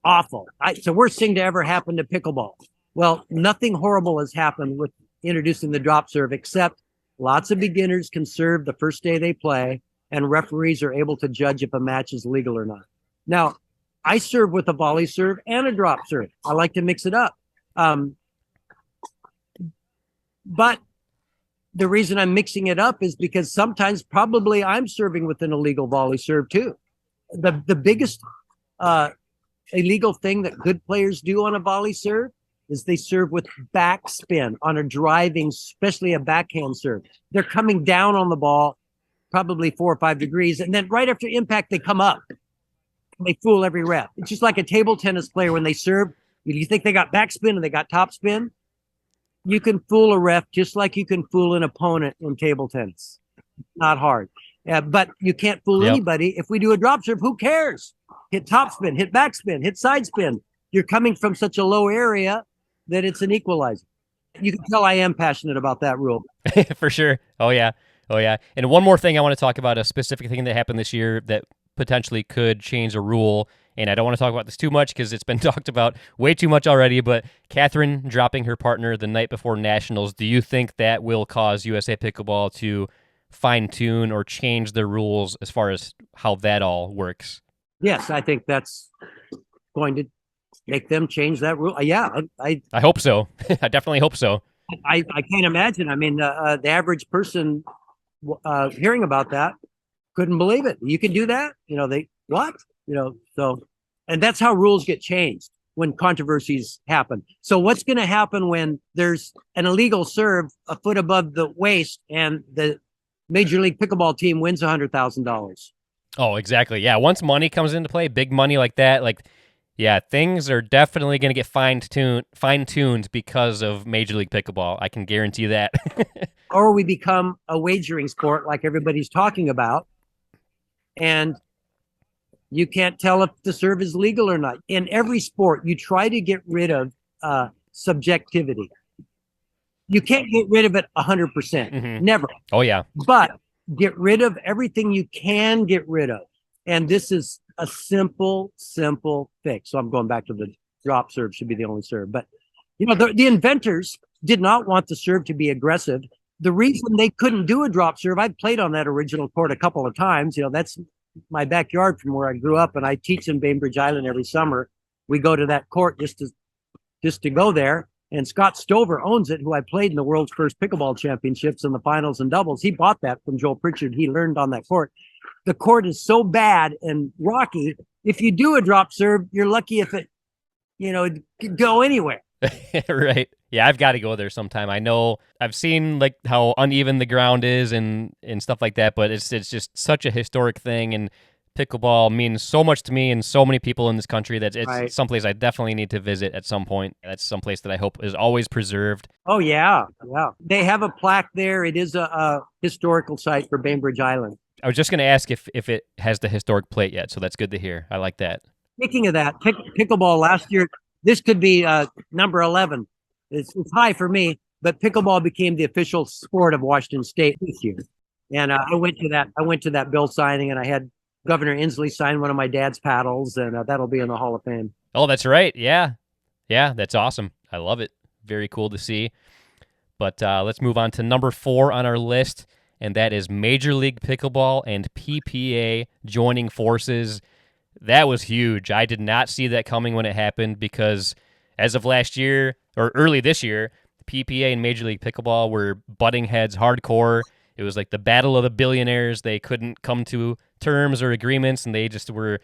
awful. It's the worst thing to ever happen to pickleball. Well, nothing horrible has happened with introducing the drop serve, except lots of beginners can serve the first day they play, and referees are able to judge if a match is legal or not. Now, I serve with a volley serve and a drop serve. I like to mix it up. But the reason I'm mixing it up is because sometimes probably I'm serving with an illegal volley serve too. The biggest illegal thing that good players do on a volley serve is they serve with backspin on a driving, especially a backhand serve. They're coming down on the ball, probably 4 or 5 degrees, and then right after impact, they come up. They fool every ref. It's just like a table tennis player when they serve. You think they got backspin and they got topspin? You can fool a ref just like you can fool an opponent in table tennis. Not hard. But you can't fool anybody. If we do a drop serve, who cares? Hit topspin, hit backspin, hit side spin. You're coming from such a low area that it's an equalizer. You can tell I am passionate about that rule. For sure. Oh yeah. And one more thing I want to talk about, a specific thing that happened this year that potentially could change a rule. And I don't want to talk about this too much because it's been talked about way too much already, but Catherine dropping her partner the night before Nationals, do you think that will cause USA Pickleball to fine-tune or change the rules as far as how that all works? Yes, I think that's going to make them change that rule. Yeah, I hope so. I definitely hope so. I can't imagine. I mean, the average person hearing about that couldn't believe it. You can do that? What? And that's how rules get changed when controversies happen. So what's going to happen when there's an illegal serve a foot above the waist and the Major League Pickleball team wins $100,000? Oh, exactly. Yeah. Once money comes into play, big money like that, things are definitely going to get fine-tuned because of Major League Pickleball. I can guarantee that. Or we become a wagering sport like everybody's talking about, and you can't tell if the serve is legal or not. In every sport, you try to get rid of subjectivity. You can't get rid of it 100%. Mm-hmm. Never. Oh, yeah. But get rid of everything you can get rid of. And this is a simple fix. So I'm going back to the drop serve should be the only serve. But, the inventors did not want the serve to be aggressive. The reason they couldn't do a drop serve, I've played on that original court a couple of times. That's my backyard from where I grew up, and I teach in Bainbridge Island every summer. We go to that court just to go there. And Scott Stover owns it, who I played in the world's first pickleball championships in the finals and doubles. He bought that from Joel Pritchard. He learned on that court. The court is so bad and rocky. If you do a drop serve, you're lucky if it, could go anywhere. Right. Yeah, I've got to go there sometime. I know I've seen how uneven the ground is and stuff like that, but it's just such a historic thing, and pickleball means so much to me and so many people in this country that it's Right. someplace I definitely need to visit at some point. That's someplace that I hope is always preserved. Oh, yeah. They have a plaque there. It is a historical site for Bainbridge Island. I was just going to ask if it has the historic plate yet, so that's good to hear. I like that. Speaking of that, pickleball last year, this could be number 11. It's high for me, but pickleball became the official sport of Washington State this year. And I went to that bill signing, and I had Governor Inslee sign one of my dad's paddles, and that'll be in the Hall of Fame. Oh, that's right. Yeah. Yeah, that's awesome. I love it. Very cool to see. But let's move on to number 4 on our list, and that is Major League Pickleball and PPA joining forces. That was huge. I did not see that coming when it happened because as of last year, or early this year, PPA and Major League Pickleball were butting heads hardcore. It was like the battle of the billionaires. They couldn't come to terms or agreements, and they just were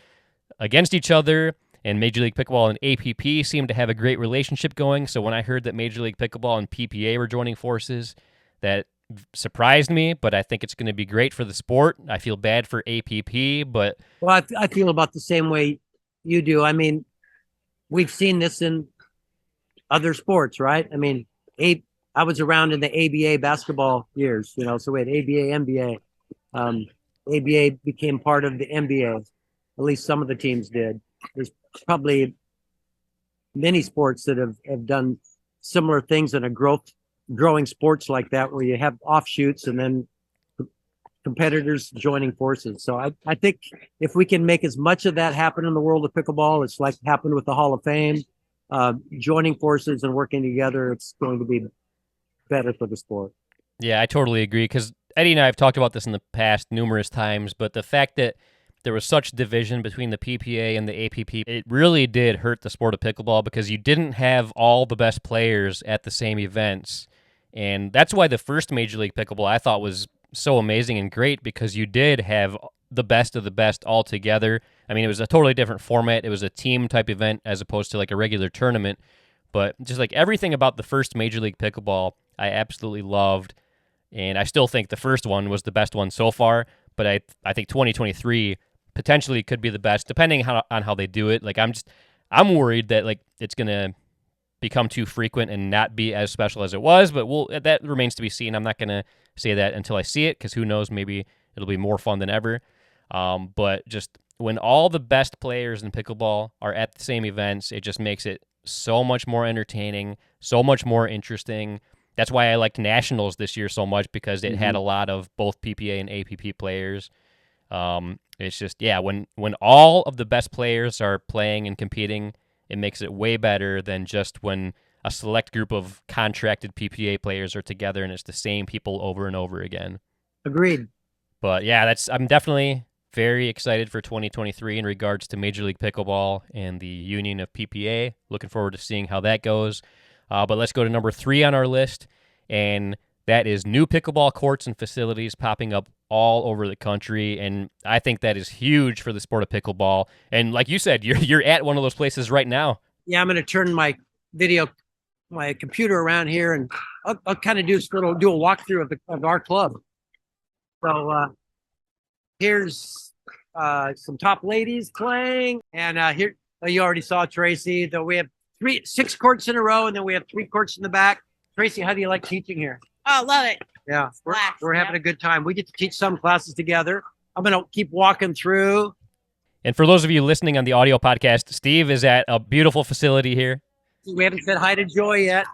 against each other. And Major League Pickleball and APP seemed to have a great relationship going. So when I heard that Major League Pickleball and PPA were joining forces, that surprised me, but I think it's going to be great for the sport. I feel bad for APP, but... Well, I feel about the same way you do. I mean, we've seen this in other sports, right? I mean, I was around in the ABA basketball years, so we had ABA, NBA. ABA became part of the NBA. At least some of the teams did. There's probably many sports that have done similar things in a growing sports like that, where you have offshoots and then competitors joining forces. So I think if we can make as much of that happen in the world of pickleball, it's like happened with the Hall of Fame, joining forces and working together, it's going to be better for the sport. Yeah, I totally agree, because Eddie and I have talked about this in the past numerous times, but the fact that there was such division between the PPA and the APP, it really did hurt the sport of pickleball because you didn't have all the best players at the same events. And that's why the first Major League Pickleball I thought was so amazing and great, because you did have the best of the best all together. I mean, it was a totally different format. It was a team-type event as opposed to like a regular tournament. But just like everything about the first Major League Pickleball, I absolutely loved. And I still think the first one was the best one so far. But I think 2023 potentially could be the best, depending on how they do it. Like I'm worried that like it's gonna become too frequent and not be as special as it was. But that remains to be seen. I'm not gonna say that until I see it, because who knows? Maybe it'll be more fun than ever. But just when all the best players in pickleball are at the same events, it just makes it so much more entertaining, so much more interesting. That's why I liked Nationals this year so much, because it had a lot of both PPA and APP players. It's just, yeah, when all of the best players are playing and competing, it makes it way better than just when a select group of contracted PPA players are together and it's the same people over and over again. Agreed. But yeah, I'm definitely very excited for 2023 in regards to Major League Pickleball and the union of PPA. Looking forward to seeing how that goes. But let's go to number 3 on our list, and that is new pickleball courts and facilities popping up all over the country, and I think that is huge for the sport of pickleball. And like you said, you're at one of those places right now. Yeah, I'm going to turn my computer around here, and I'll kind of do a walkthrough of our club. So here's some top ladies playing, and here you already saw Tracy. Though we have 6 courts in a row, and then we have 3 courts in the back. Tracy, how do you like teaching here? Oh, love it. Yeah, we're having a good time. We get to teach some classes together. I'm going to keep walking through. And for those of you listening on the audio podcast, Steve is at a beautiful facility here. We haven't said hi to Joy yet.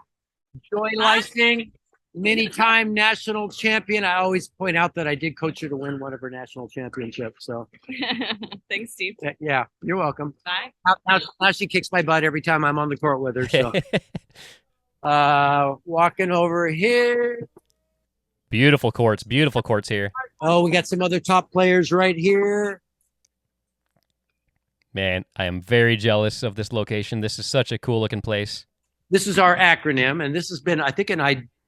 Joy Lysing, many-time national champion. I always point out that I did coach her to win one of her national championships. So, Thanks, Steve. yeah, you're welcome. Bye. Now she kicks my butt every time I'm on the court with her. So, walking over here. Beautiful courts here. Oh, we got some other top players right here. Man, I am very jealous of this location. This is such a cool looking place. This is our acronym, and this has been, I think,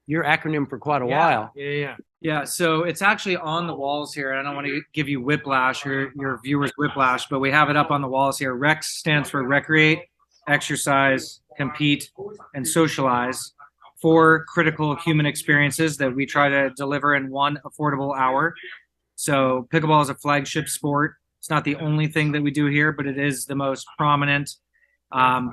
your acronym for quite a while. Yeah. So it's actually on the walls here. I don't want to give you whiplash or your viewers whiplash, but we have it up on the walls here. REX stands for recreate, exercise, compete, and socialize. 4 critical human experiences that we try to deliver in 1 affordable hour. So pickleball is a flagship sport. It's not the only thing that we do here, but it is the most prominent.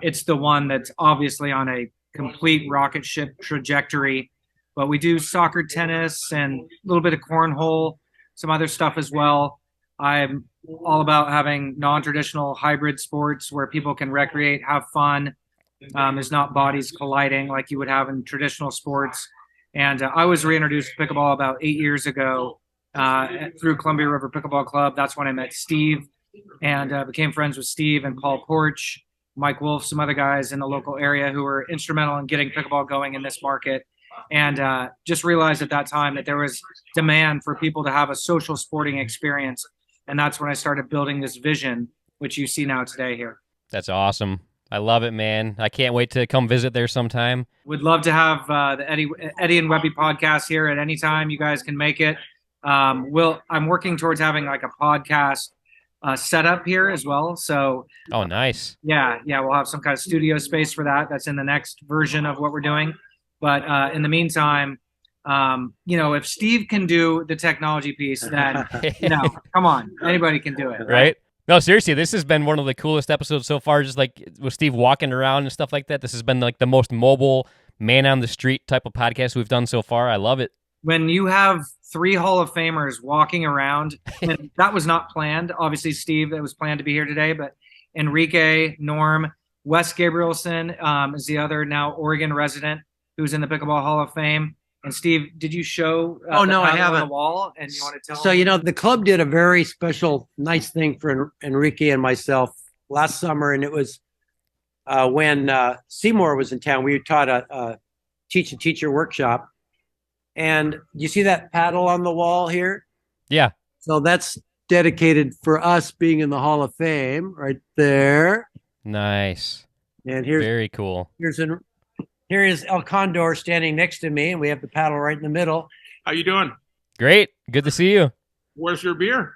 It's the one that's obviously on a complete rocket ship trajectory. But we do soccer, tennis, and a little bit of cornhole, some other stuff as well. I'm all about having non-traditional hybrid sports where people can recreate, have fun. There's not bodies colliding like you would have in traditional sports. And I was reintroduced to pickleball about 8 years ago through Columbia River Pickleball Club. That's when I met Steve and became friends with Steve and Paul Porch, Mike Wolf, some other guys in the local area who were instrumental in getting pickleball going in this market. And just realized at that time that there was demand for people to have a social sporting experience. And that's when I started building this vision, which you see now today here. That's awesome. I love it, man. I can't wait to come visit there sometime. Would love to have the Eddie and Webby podcast here at any time you guys can make it. I'm working towards having like a podcast setup here as well. So, oh, nice. Yeah, we'll have some kind of studio space for that. That's in the next version of what we're doing. But in the meantime, if Steve can do the technology piece, then come on, anybody can do it, right? No, seriously, this has been one of the coolest episodes so far. Just like with Steve walking around and stuff like that. This has been like the most mobile, man on the street type of podcast we've done so far. I love it. When you have 3 Hall of Famers walking around, and that was not planned. Obviously, Steve, that was planned to be here today, but Enrique, Norm, Wes Gabrielson is the other now Oregon resident who's in the Pickleball Hall of Fame. And Steve, did you show? Oh no, I haven't. On the wall, and you want to tell? So the club did a very special, nice thing for Enrique and myself last summer, and it was when Seymour was in town. We taught a teacher workshop, and you see that paddle on the wall here? Yeah. So that's dedicated for us being in the Hall of Fame, right there. Nice. And here's very cool. Here is El Condor standing next to me, and we have the paddle right in the middle. How you doing? Great. Good to see you. Where's your beer?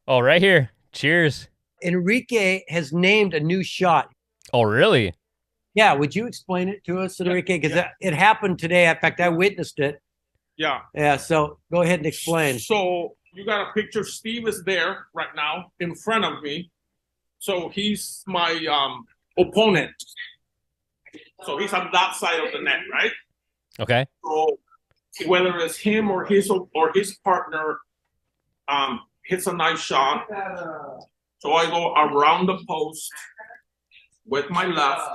Oh, right here. Cheers. Enrique has named a new shot. Oh, really? Yeah. Would you explain it to us, Enrique? Because it happened today. In fact, I witnessed it. Yeah. Yeah. So go ahead and explain. So you got a picture. Steve is there right now in front of me. So he's my opponent. So he's on that side of the net, right? Okay. So whether it's him or his partner hits a nice shot. So I go around the post with my left,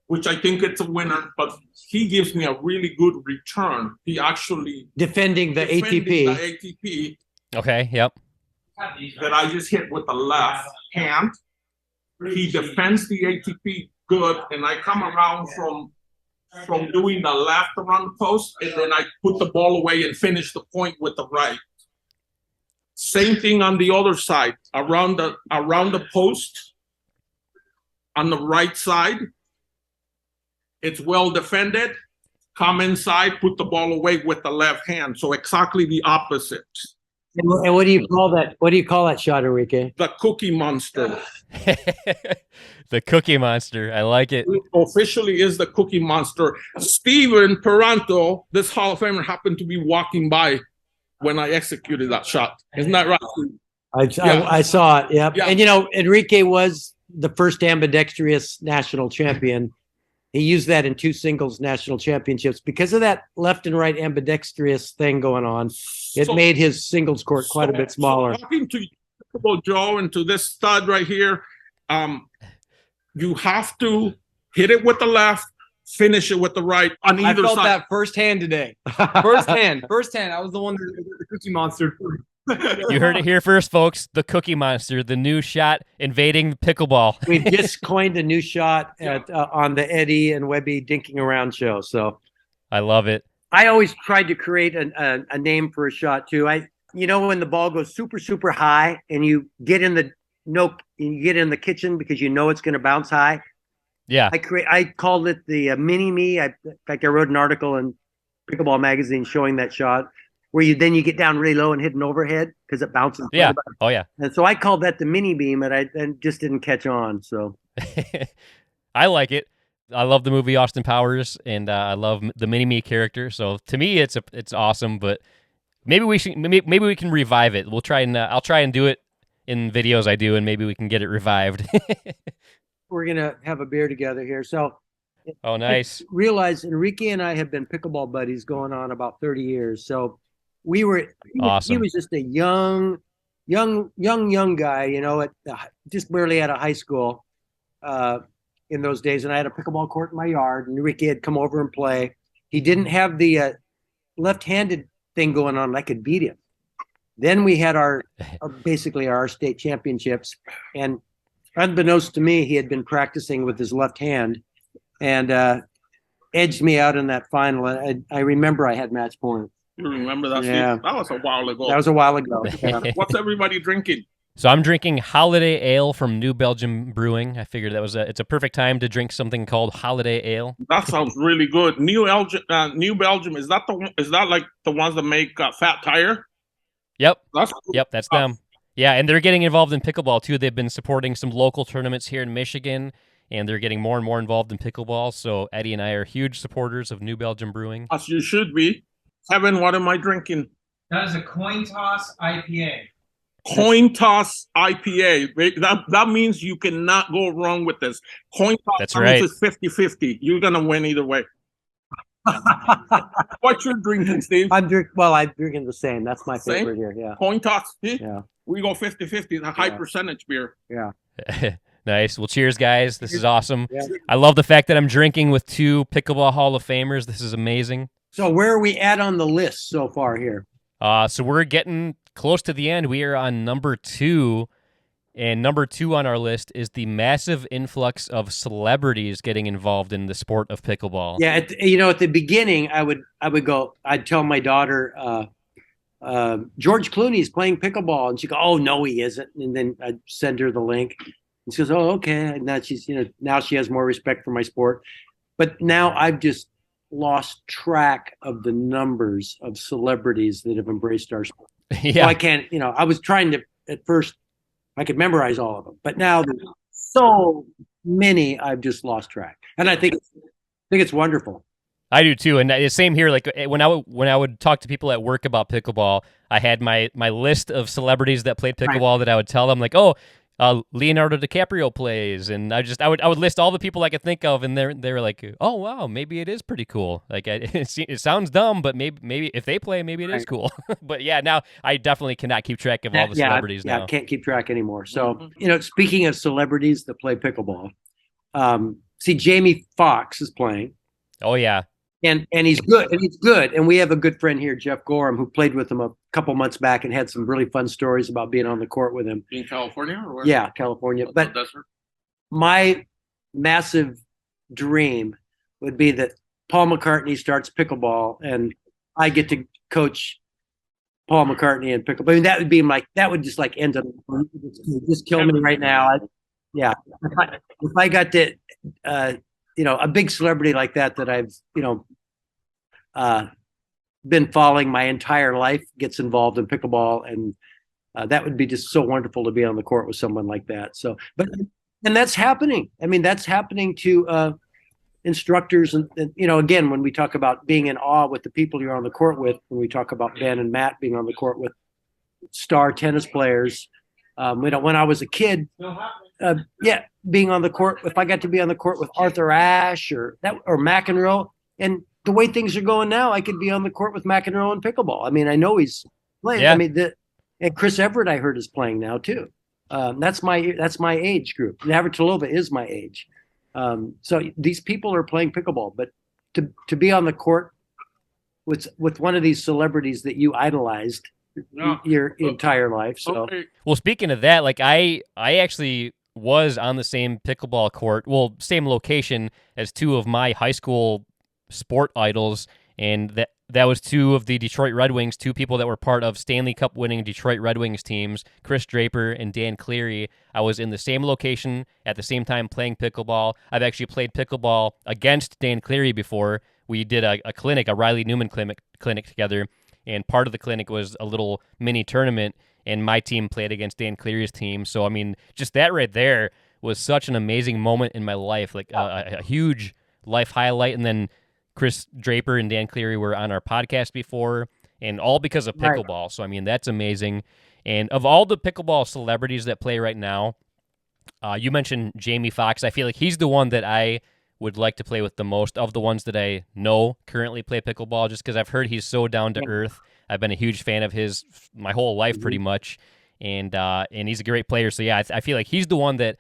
which I think it's a winner, but he gives me a really good return. He actually defending the ATP. Okay, yep. That I just hit with the left hand. He defends the ATP good, and I come around from doing the left around the post, and then I put the ball away and finish the point with the right. Same thing on the other side, around the post on the right side. It's well defended. Come inside, put the ball away with the left hand. So exactly the opposite. And what do you call that? What do you call that shot, Enrique? The Cookie Monster. The Cookie Monster. I like it. It officially is the Cookie Monster. Steven Paranto, this Hall of Famer, happened to be walking by when I executed that shot. Isn't that right? I saw it. Yep. Yeah. And Enrique was the first ambidextrous national champion. He used that in 2 singles national championships. Because of that left and right ambidextrous thing going on, it made his singles court quite a bit smaller. So talking to Joe and to this stud right here, you have to hit it with the left, finish it with the right on either side. I felt that firsthand today. Firsthand. I was the one that the Cookie Monster. You heard it here first, folks. The Cookie Monster, the new shot invading pickleball. We've just coined a new shot on the Eddie and Webby Dinking Around show. So I love it. I always tried to create a name for a shot too. When the ball goes super, super high and you get in the kitchen because it's going to bounce high. Yeah. I called it the mini me. In fact, I wrote an article in Pickleball magazine showing that shot where you get down really low and hit an overhead because it bounces. Yeah. Oh yeah. And so I called that the mini beam, and I just didn't catch on. So I like it. I love the movie Austin Powers, and I love the mini me character. So to me, it's awesome. But maybe we can revive it. We'll try and I'll try and do it in videos I do, and maybe we can get it revived. We're gonna have a beer together here. So, oh, nice. I realize Enrique and I have been pickleball buddies going on about 30 years. So we were awesome. He was just a young guy, just barely out of high school. in those days, and I had a pickleball court in my yard. And Enrique had come over and play. He didn't have the left-handed thing going on. I could beat him. Then we had basically our state championships, and unbeknownst to me, he had been practicing with his left hand and edged me out in that final. I remember I had match point. You remember that? Yeah. That was a while ago. That was a while ago. Yeah. What's everybody drinking? So I'm drinking Holiday Ale from New Belgium Brewing. I figured it's a perfect time to drink something called Holiday Ale. That sounds really good. New Belgium, is that like the ones that make Fat Tire? Yep. That's cool. Yep, that's them. Yeah, and they're getting involved in pickleball too. They've been supporting some local tournaments here in Michigan, and they're getting more and more involved in pickleball. So Eddie and I are huge supporters of New Belgium Brewing. As you should be. Kevin, what am I drinking? That is a coin toss IPA. Coin toss IPA. That means you cannot go wrong with this. Coin toss. That's right. Is 50-50. You're gonna win either way. What you're drinking, Steve? I'm drinking the same. That's my Same? favorite here. Yeah. Coin toss. Yeah. We go 50-50. It's a high percentage beer. Yeah. Nice. Well, cheers, guys. This is awesome. Yeah. I love the fact that I'm drinking with two Pickleball Hall of Famers. This is amazing. So where are we at on the list so far here? So we're getting close to the end. We are on number 2, and number 2 on our list is the massive influx of celebrities getting involved in the sport of pickleball. Yeah, at the beginning, I'd tell my daughter, George Clooney's playing pickleball, and she'd go, "Oh no, he isn't," and then I'd send her the link, and she goes, "Oh, okay." And now now she has more respect for my sport, but now I've just lost track of the numbers of celebrities that have embraced our sport. Yeah. So I can't, I was trying to, at first, I could memorize all of them, but now there's so many, I've just lost track. And I think it's wonderful. I do too, and the same here. Like when I would talk to people at work about pickleball, I had my list of celebrities that played pickleball that I would tell them, like, "Oh, Leonardo DiCaprio plays," and I would list all the people I could think of, and they were like, "Oh wow, maybe it is pretty cool." Like it sounds dumb, but maybe if they play, maybe it is cool. But yeah, now I definitely cannot keep track of all the celebrities now. Yeah, I can't keep track anymore. So speaking of celebrities that play pickleball, see Jamie Foxx is playing. Oh yeah. And he's good. And we have a good friend here, Jeff Gorham, who played with him a couple months back and had some really fun stories about being on the court with him. In California? Or where? Yeah, California. But my massive dream would be that Paul McCartney starts pickleball and I get to coach Paul McCartney in pickleball. I mean, that would just like end up, just kill me right now. If I got to, a big celebrity like that I've, been following my entire life gets involved in pickleball, and that would be just so wonderful to be on the court with someone like that. So, and that's happening. I mean, that's happening to instructors, and again, when we talk about being in awe with the people you're on the court with, when we talk about Ben and Matt being on the court with star tennis players, when I was a kid, being on the court, if I got to be on the court with Arthur Ashe or McEnroe, and the way things are going now, I could be on the court with McEnroe in pickleball. I mean, I know he's playing. Yeah. I mean, and Chris Everett, I heard, is playing now too. That's my age group. Navratilova is my age. So these people are playing pickleball, but to be on the court with one of these celebrities that you idolized your entire life. So, well, speaking of that, like I actually was on the same pickleball court, same location as two of my high school sport idols, and that was two of the Detroit Red Wings, two people that were part of Stanley Cup winning Detroit Red Wings teams, Chris Draper and Dan Cleary. I was in the same location at the same time playing pickleball. I've actually played pickleball against Dan Cleary before. We did a clinic, a Riley Newman clinic together, and part of the clinic was a little mini tournament, and my team played against Dan Cleary's team. So, I mean, just that right there was such an amazing moment in my life, like a huge life highlight. And then Chris Draper and Dan Cleary were on our podcast before, and all because of pickleball. Right. So, I mean, that's amazing. And of all the pickleball celebrities that play right now, you mentioned Jamie Foxx. I feel like he's the one that I would like to play with the most of the ones that I know currently play pickleball, just because I've heard he's so down to earth. I've been a huge fan of his my whole life pretty much, and he's a great player. So, yeah, I feel like he's the one that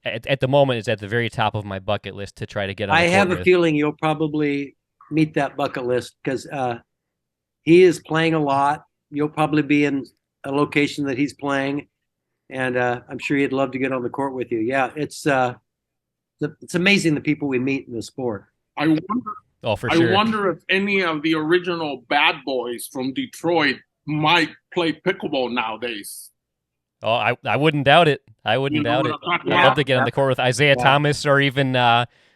at the moment it's at the very top of my bucket list to try to get on the I court have a with. feeling you'll probably meet that bucket list because he is playing a lot. You'll probably be in a location that he's playing, and I'm sure he'd love to get on the court with you. Yeah, it's amazing the people we meet in the sport. I wonder. Oh, for sure. I wonder if any of the original bad boys from Detroit might play pickleball nowadays. Oh, I wouldn't doubt it. I wouldn't doubt it. I'd love to get on the court with Isaiah Thomas or even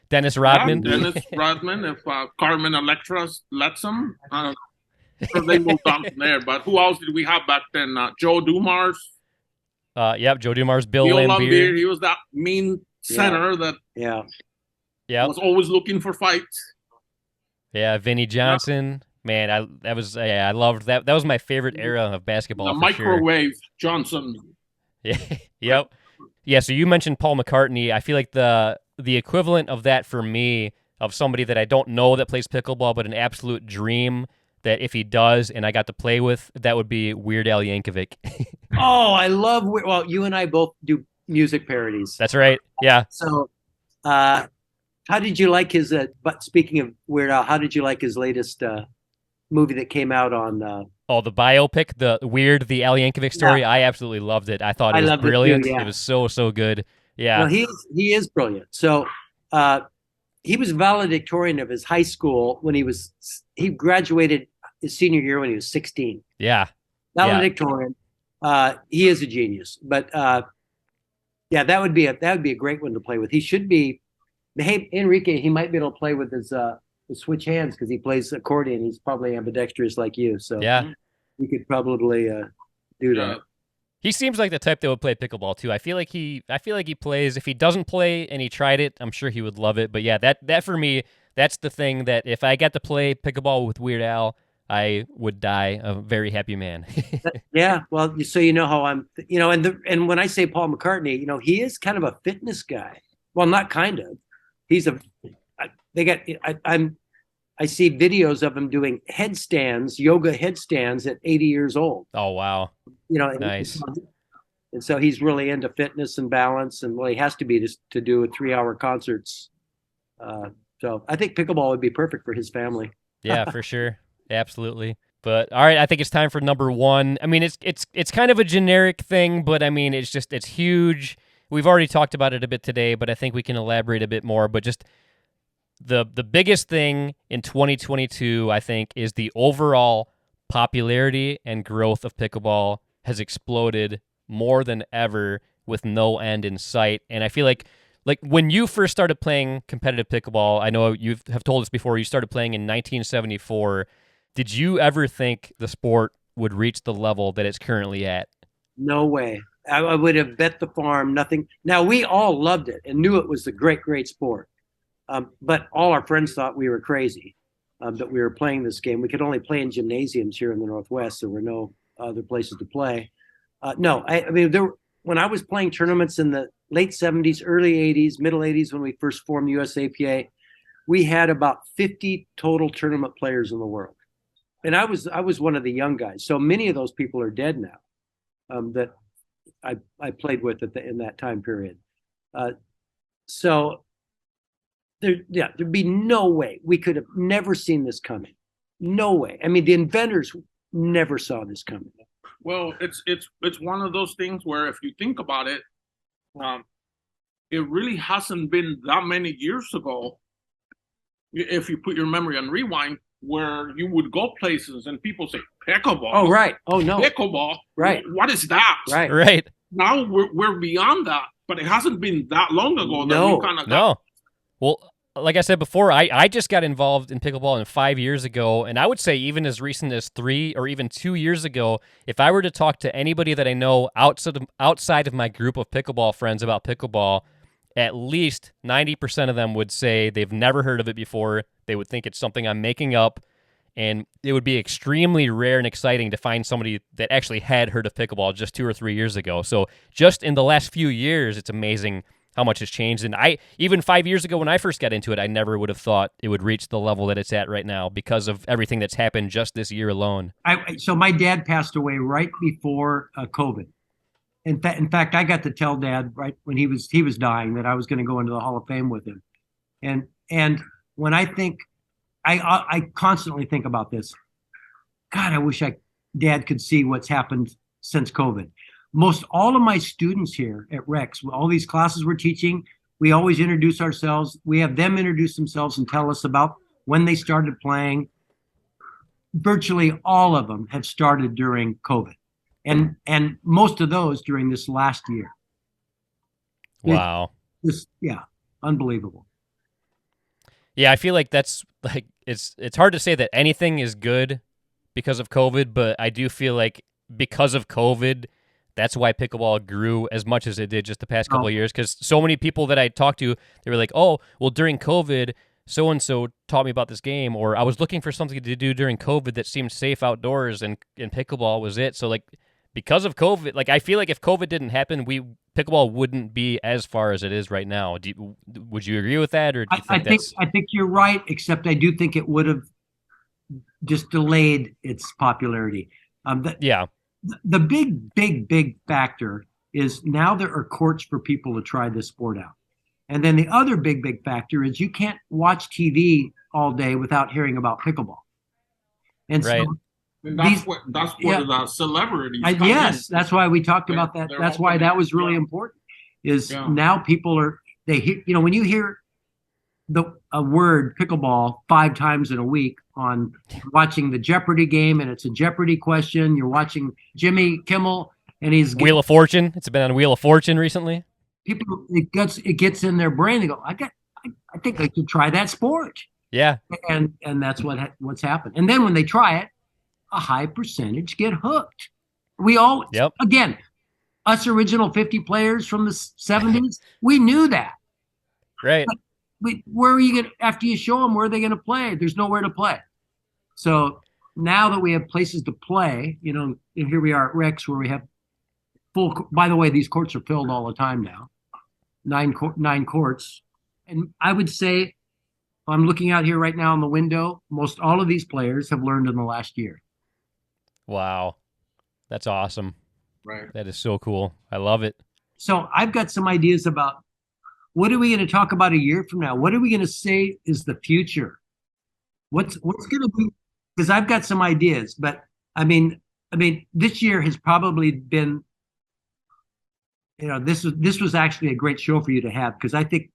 Dennis Rodman. Yeah, Dennis Rodman, if Carmen Electra lets him. I don't know. Sure they moved on from there. But who else did we have back then? Joe Dumars. Yep, Joe Dumars, Bill Lambier. Lambier. He was that mean center that was always looking for fights. Yeah, Vinnie Johnson. Man, I loved that. That was my favorite era of basketball. The for microwave sure. Johnson. Yeah. Yep. Yeah. So you mentioned Paul McCartney. I feel like the equivalent of that for me, of somebody that I don't know that plays pickleball, but an absolute dream that if he does and I got to play with, that would be Weird Al Yankovic. Oh, I love. Well, you and I both do music parodies. That's right. Yeah. So, how did you like his? But speaking of Weird Al, how did you like his latest movie that came out on? The biopic, the Al Yankovic story. I absolutely loved it. I thought it was brilliant. It was so good. Yeah. Well, he is brilliant. So, he was valedictorian of his high school when he graduated his senior year when he was 16. Yeah. Valedictorian. He is a genius. But that would be a great one to play with. He should be. Hey, Enrique, he might be able to play with his switch hands because he plays accordion. He's probably ambidextrous like you. So you could probably do that. He seems like the type that would play pickleball too. I feel like he plays. If he doesn't play and he tried it, I'm sure he would love it. But yeah, that for me, that's the thing that if I got to play pickleball with Weird Al, I would die a very happy man. Yeah, well, so you know how I'm, and when I say Paul McCartney, he is kind of a fitness guy. Well, not kind of. He's I see videos of him doing yoga headstands at 80 years old. Oh, wow. Nice. And so he's really into fitness and balance, and he has to be to do 3-hour concerts. So I think pickleball would be perfect for his family. Yeah, for sure. Absolutely. But all right, I think it's time for number one. I mean, it's kind of a generic thing, but I mean, it's huge. We've already talked about it a bit today, but I think we can elaborate a bit more. But just the biggest thing in 2022, I think, is the overall popularity and growth of pickleball has exploded more than ever with no end in sight. And I feel like when you first started playing competitive pickleball, I know you have told us before, you started playing in 1974. Did you ever think the sport would reach the level that it's currently at? No way. I would have bet the farm, nothing. Now, we all loved it and knew it was a great, great sport. But all our friends thought we were crazy that we were playing this game. We could only play in gymnasiums here in the Northwest. There were no other places to play. When I was playing tournaments in the late 70s, early 80s, middle 80s, when we first formed USAPA, we had about 50 total tournament players in the world. And I was one of the young guys. So many of those people are dead now that I played with in that time period. So there'd be no way. We could have never seen this coming. No way. I mean, the inventors never saw this coming. Well, it's one of those things where if you think about it, it really hasn't been that many years ago. If you put your memory on rewind, where you would go places and people say pickleball. Oh, right. Oh, no. Pickleball. Right. What is that? Right. Now we're beyond that, but it hasn't been that long ago that we kind of No. Well, like I said before, I just got involved in pickleball 5 years ago, and I would say even as recent as 3 or even 2 years ago, if I were to talk to anybody that I know outside of my group of pickleball friends about pickleball, at least 90% of them would say they've never heard of it before. They would think it's something I'm making up, and it would be extremely rare and exciting to find somebody that actually had heard of pickleball just 2 or 3 years ago. So just in the last few years, it's amazing how much has changed. And even 5 years ago when I first got into it, I never would have thought it would reach the level that it's at right now because of everything that's happened just this year alone. So my dad passed away right before COVID. in fact, I got to tell Dad right when he was dying that I was going to go into the Hall of Fame with him. And when I think, I constantly think about this. God, I wish Dad could see what's happened since COVID. Most all of my students here at Rex, all these classes we're teaching, we always introduce ourselves. We have them introduce themselves and tell us about when they started playing. Virtually all of them have started during COVID, and most of those during this last year. Wow. Unbelievable. Yeah, I feel like that's like it's hard to say that anything is good because of COVID, but I do feel like because of COVID, that's why pickleball grew as much as it did just the past couple of years. Because so many people that I talked to, they were like, "Oh, well, during COVID, so and so taught me about this game," or "I was looking for something to do during COVID that seemed safe outdoors, and pickleball was it." So like because of COVID, like I feel like if COVID didn't happen, pickleball wouldn't be as far as it is right now. Would you agree with that, or do you think I think you're right, except I do think it would have just delayed its popularity. The big factor is now there are courts for people to try this sport out. And then the other big factor is you can't watch TV all day without hearing about pickleball. And right. so that's where the celebrities come yes, in. That's why we talked about that. That's why that was really important. Now people they hear, when you hear a word pickleball 5 times in a week on watching the Jeopardy game, and it's a Jeopardy question. You're watching Jimmy Kimmel, and he's Wheel of Fortune. It's been on Wheel of Fortune recently. People, it gets in their brain. They go, I think I could try that sport. Yeah, and that's what's happened. And then when they try it, a high percentage get hooked. We all, again, us original 50 players from the 70s, we knew that. Right. But where are you going to, after you show them, where are they going to play? There's nowhere to play. So now that we have places to play, and here we are at Rex where we have full, by the way, these courts are filled all the time now, 9 courts. And I would say, I'm looking out here right now in the window, most all of these players have learned in the last year. Wow. That's awesome. Right. That is so cool. I love it. So I've got some ideas about what are we going to talk about a year from now? What are we going to say is the future? What's going to be? Because I've got some ideas, but I mean, this year has probably been, this was actually a great show for you to have, because I think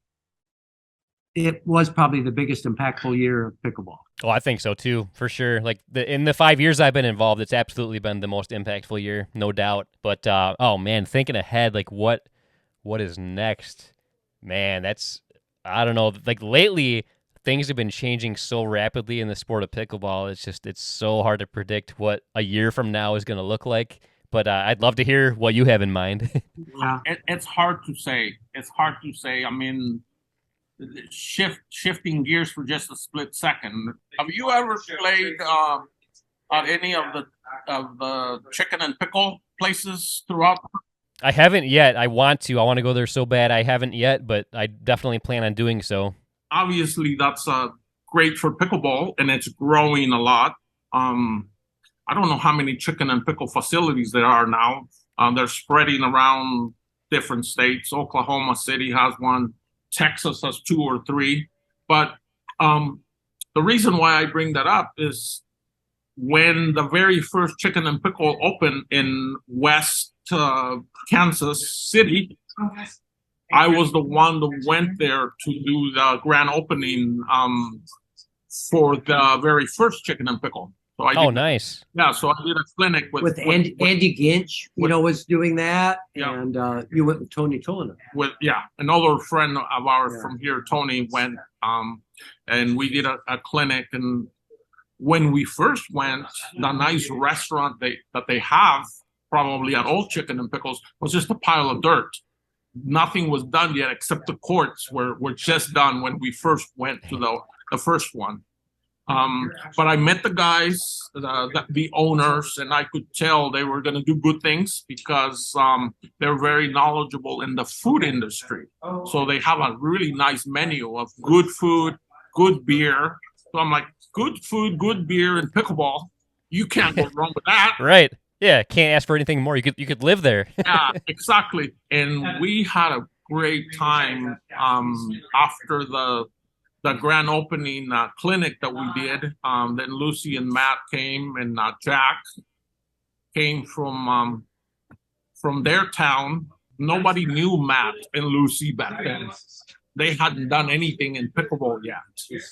it was probably the biggest impactful year of pickleball. Oh, I think so too, for sure. Like in the 5 years I've been involved, it's absolutely been the most impactful year, no doubt. But oh man, thinking ahead, like what is next? Man, I don't know. Like lately, things have been changing so rapidly in the sport of pickleball. It's so hard to predict what a year from now is going to look like. But I'd love to hear what you have in mind. Yeah, it's hard to say. I mean, shifting gears for just a split second. Have you ever played at any of the chicken and pickle places throughout? I haven't yet. I want to. I want to go there so bad. I haven't yet, but I definitely plan on doing so. Obviously, that's great for pickleball, and it's growing a lot. I don't know how many chicken and pickle facilities there are now. They're spreading around different states. Oklahoma City has one. Texas has 2 or 3. But the reason why I bring that up is when the very first chicken and pickle opened in West Kansas City, I was the one that went there to do the grand opening for the very first chicken and pickle. So I did, nice. Yeah, so I did a clinic with Andy Ginch, was doing that, and you went with Tony Tolina. Another friend of ours from here, Tony, went, and we did a clinic. And when we first went, the nice restaurant that they have probably at Old Chicken and Pickles was just a pile of dirt. Nothing was done yet except the courts were just done when we first went to the first one. But I met the guys, the owners, and I could tell they were going to do good things because they're very knowledgeable in the food industry. So they have a really nice menu of good food, good beer. So I'm like, good food, good beer, and pickleball. You can't go wrong with that. Right. Yeah, can't ask for anything more. You could live there. Yeah, exactly. And we had a great time after the grand opening clinic that we did. Then Lucy and Matt came, and Jack came from their town. Nobody knew Matt and Lucy back then. They hadn't done anything in pickleball yet.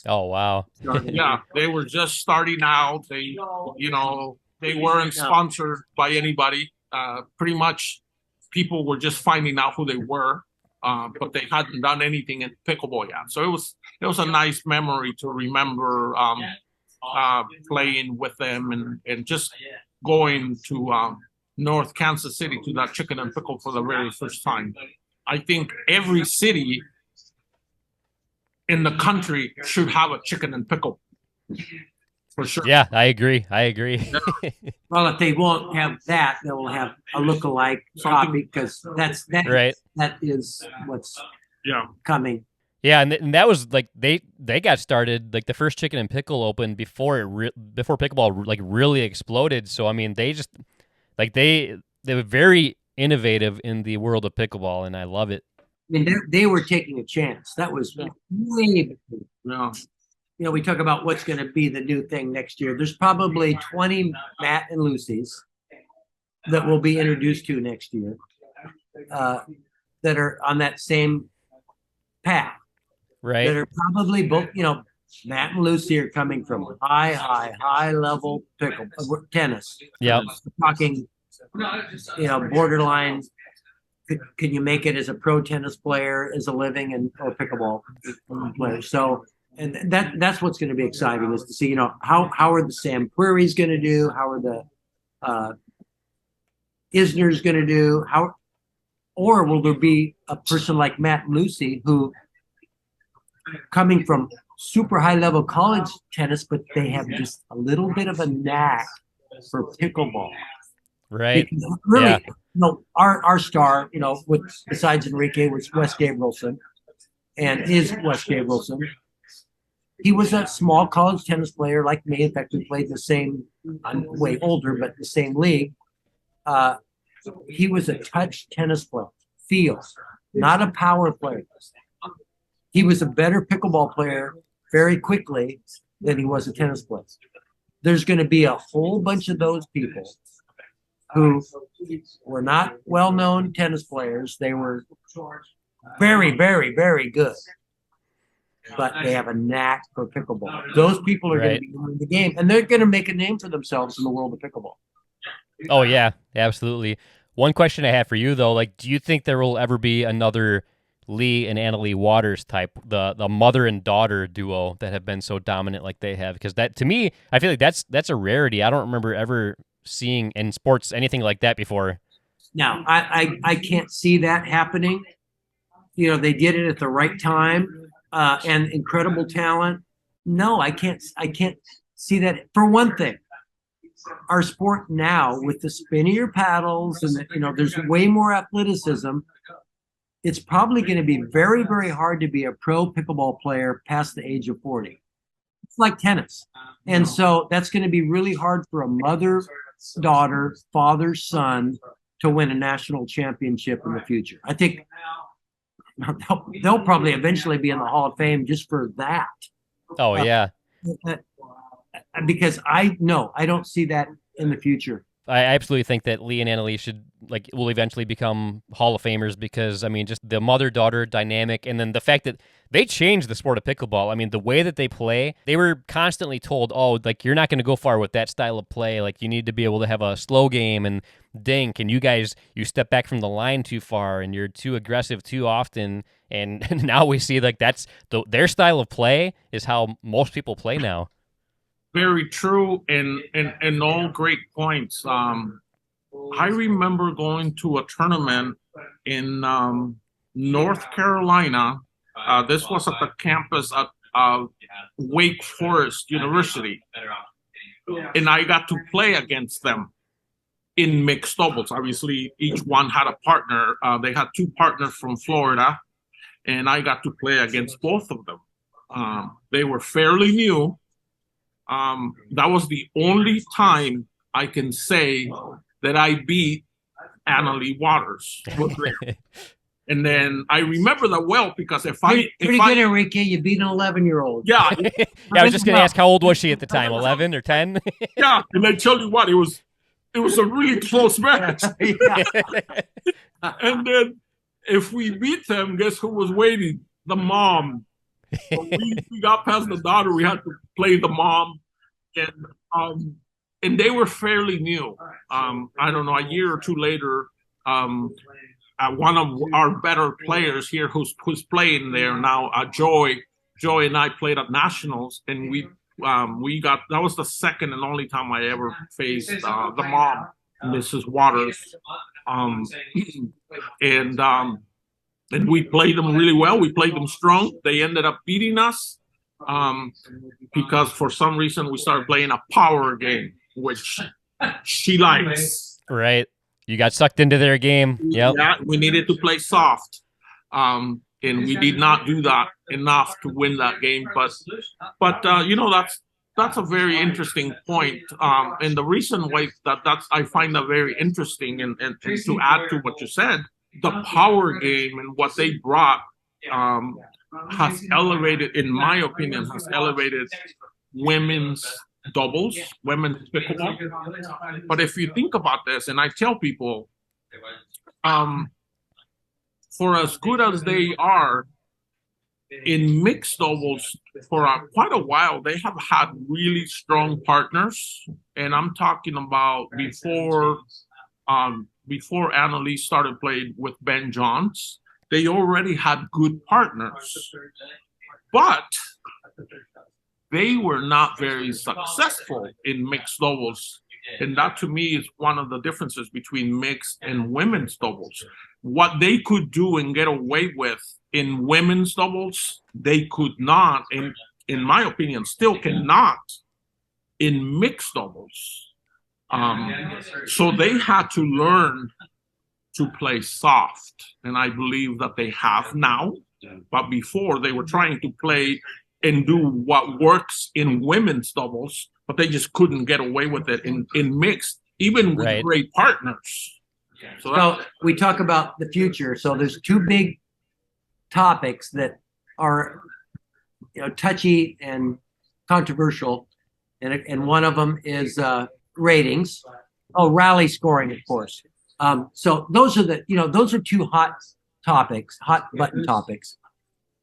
Oh wow. Yeah, they were just starting out. They weren't sponsored by anybody. Pretty much people were just finding out who they were, but they hadn't done anything in pickleball yet. So it was a nice memory to remember playing with them and just going to North Kansas City to that chicken and pickle for the very first time. I think every city in the country should have a chicken and pickle. For sure. Yeah, I agree. Well, if they won't have that, they will have a lookalike copy because that is what's coming. Yeah, and that was like they got started, like the first chicken and pickle opened before before pickleball like really exploded. So I mean, they just like they were very innovative in the world of pickleball, and I love it. I mean, they were taking a chance. That was way before. We talk about what's going to be the new thing next year. There's probably 20 Matt and Lucy's that will be introduced to next year that are on that same path. Right. That are probably both, Matt and Lucy are coming from high level pickle tennis. Yeah. Talking, borderline. Can you make it as a pro tennis player, as a living, or pickleball player? So, and that's what's going to be exciting is to see, how are the Sam Queries going to do? How are the Isners going to do? Or will there be a person like Matt and Lucy who, coming from super high level college tennis, but they have just a little bit of a knack for pickleball. Right. Because really, our star, besides Enrique, was Wes Gabrielson, and is Wes Gabrielson. He was a small college tennis player like me. In fact, we played the same, I'm way older, but the same league. He was a touch tennis player, fields, not a power player. He was a better pickleball player very quickly than he was a tennis player. There's going to be a whole bunch of those people who were not well-known tennis players. They were very, very, very good, but they have a knack for pickleball. Those people are going to be in the game, and they're going to make a name for themselves in the world of pickleball. Oh, yeah, absolutely. One question I have for you, though, like, do you think there will ever be another Leigh and Annalie Waters type, the mother and daughter duo that have been so dominant like they have? Because that, to me, I feel like that's a rarity. I don't remember ever seeing in sports anything like that before. Now, I can't see that happening. They did it at the right time, and incredible talent. No, I can't see that. For one thing, our sport now with the spinnier paddles and there's way more athleticism. It's probably going to be very, very hard to be a pro pickleball player past the age of 40. It's like tennis. And so that's going to be really hard for a mother, daughter, father, son to win a national championship in the future. I think they'll probably eventually be in the Hall of Fame just for that. Oh, yeah. Because I don't see that in the future. I absolutely think that Leigh and Annalie will eventually become Hall of Famers because, I mean, just the mother-daughter dynamic, and then the fact that they changed the sport of pickleball. I mean, the way that they play, they were constantly told, oh, like, you're not going to go far with that style of play. Like, you need to be able to have a slow game and dink, and you step back from the line too far, and you're too aggressive too often. And now we see, like, that's their style of play is how most people play now. Very true, and all great points. I remember going to a tournament in North Carolina. This was at the campus at Wake Forest University, and I got to play against them in mixed doubles. Obviously, each one had a partner. They had two partners from Florida, and I got to play against both of them. They were fairly new. That was the only time I can say that I beat Annalie Waters. And then I remember that well because Pretty good, Enrique. You beat an 11-year-old. Yeah. Yeah, I was just going to ask, how old was she at the time? 11 or 10? Yeah, and I tell you what, it was a really close match. And then if we beat them, guess who was waiting? The mom. So we got past the daughter. We had to play the mom, and they were fairly new. I don't know, a year or two later, one of our better players here who's playing there now, Joy and I played at nationals, and we got, that was the second and only time I ever faced the mom, Mrs. Waters, and we played them really well. We played them strong. They ended up beating us because for some reason we started playing a power game, which she likes. Right. You got sucked into their game. Yep. Yeah, we needed to play soft. And we did not do that enough to win that game. But you know, that's a very interesting point. And the reason why that's I find that very interesting, and to add to what you said, the power game and what they brought has elevated, in my opinion, women's doubles, women's pickleball. But if you think about this, and I tell people, for as good as they are in mixed doubles, for quite a while, they have had really strong partners. And I'm talking about before Annalie started playing with Ben Johns, they already had good partners. But they were not very successful in mixed doubles. And that to me is one of the differences between mixed and women's doubles. What they could do and get away with in women's doubles, they could not, and in my opinion, still cannot in mixed doubles. So they had to learn to play soft. And I believe that they have now. But before, they were trying to play and do what works in women's doubles, but they just couldn't get away with it in mixed, even with great partners. So we talk about the future. So there's two big topics that are, touchy and controversial, and one of them is ratings. Oh, rally scoring, of course. So those are those are two hot button topics,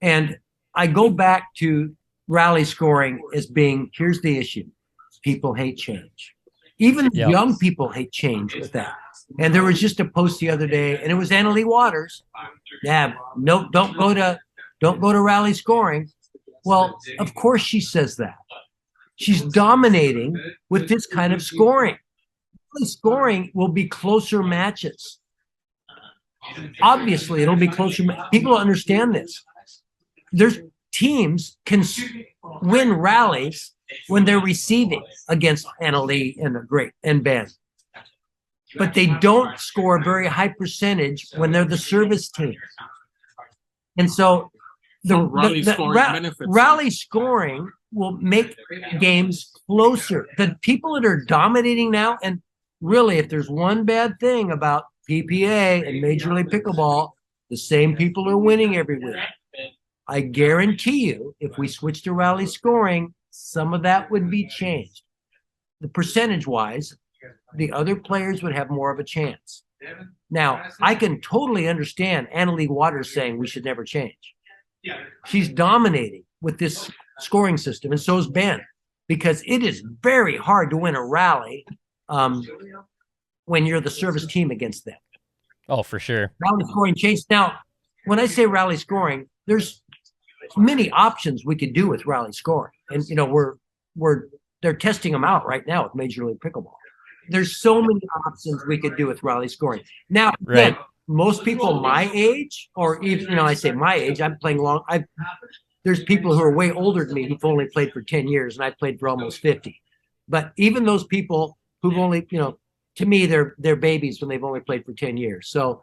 and I go back to rally scoring as being, here's the issue. People hate change. Even young people hate change with that. And there was just a post the other day, and it was Annalie Waters. Yeah, no, don't go to rally scoring. Well, of course she says that. She's dominating with this kind of scoring. Rally scoring will be closer matches. Obviously, it'll be closer. People understand this. There's teams can win rallies when they're receiving against Annalie and Ben, but they don't score a very high percentage when they're the service team. And so the rally scoring will make games closer. The people that are dominating now, and really, if there's one bad thing about PPA and Major League Pickleball, the same people are winning every week. I guarantee you, if we switch to rally scoring, some of that would be changed. The percentage-wise, the other players would have more of a chance. Now, I can totally understand Annalie Waters saying we should never change. She's dominating with this scoring system, and so is Ben, because it is very hard to win a rally when you're the service team against them. Oh, for sure. Rally scoring change. Now, when I say rally scoring, there's many options we could do with rally scoring, and they're testing them out right now with Major League Pickleball. There's so many options we could do with rally scoring. Now, again, most people my age, or even I say my age, I'm playing long. There's people who are way older than me who've only played for 10 years, and I've played for almost 50. But even those people who've only, to me, they're babies when they've only played for 10 years. So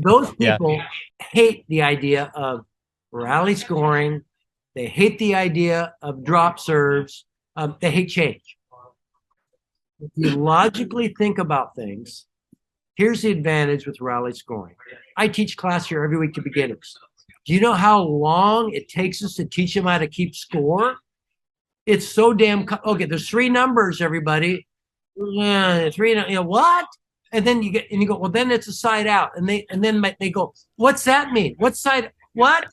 those people hate the idea of rally scoring. They hate the idea of drop serves. They hate change. if you logically think about things, here's the advantage with rally scoring. I teach class here every week to beginners. Do you know how long it takes us to teach them how to keep score? It's so damn okay. There's 3 numbers, everybody. Yeah, 3. What? And then you go. Well, then it's a side out, and then they go. What's that mean? What side? What?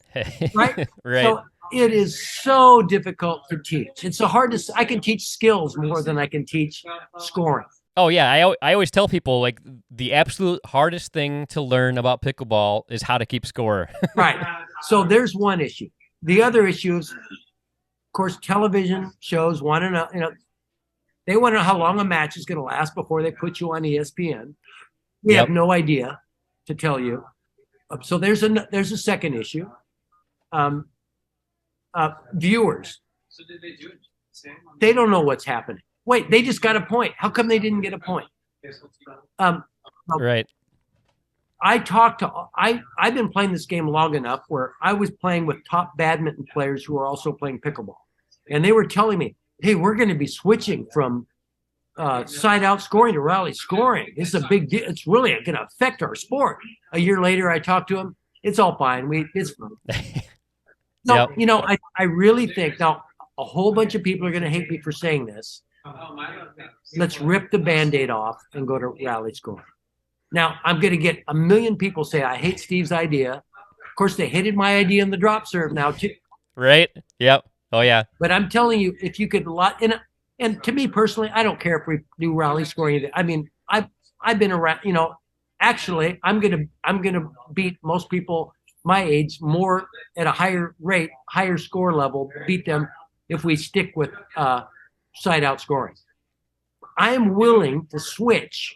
Right. Right. So it is so difficult to teach. It's so hard to. I can teach skills more than I can teach scoring. Oh yeah, I always tell people like the absolute hardest thing to learn about pickleball is how to keep score. Right. So there's one issue. The other issue is, of course, television shows want to know. They want to know how long a match is going to last before they put you on ESPN. We have no idea to tell you. So there's a second issue. Viewers. So did they do it? They don't know what's happening. Wait, they just got a point. How come they didn't get a point? Right. I've been playing this game long enough where I was playing with top badminton players who are also playing pickleball. And they were telling me, hey, we're going to be switching from side out scoring to rally scoring. This is a big deal. It's really going to affect our sport. A year later, I talked to them. It's all fine. It's fine. So, I really think now a whole bunch of people are going to hate me for saying this. Let's rip the Band-Aid off and go to rally scoring. Now, I'm going to get a million people say, I hate Steve's idea. Of course, they hated my idea in the drop serve now, too. Right. Yep. Oh, yeah. But I'm telling you, if you could and to me personally, I don't care if we do rally scoring. I mean, I've been around, actually, I'm gonna beat most people my age more at a higher rate, higher score level, beat them if we stick with side out scoring. I am willing to switch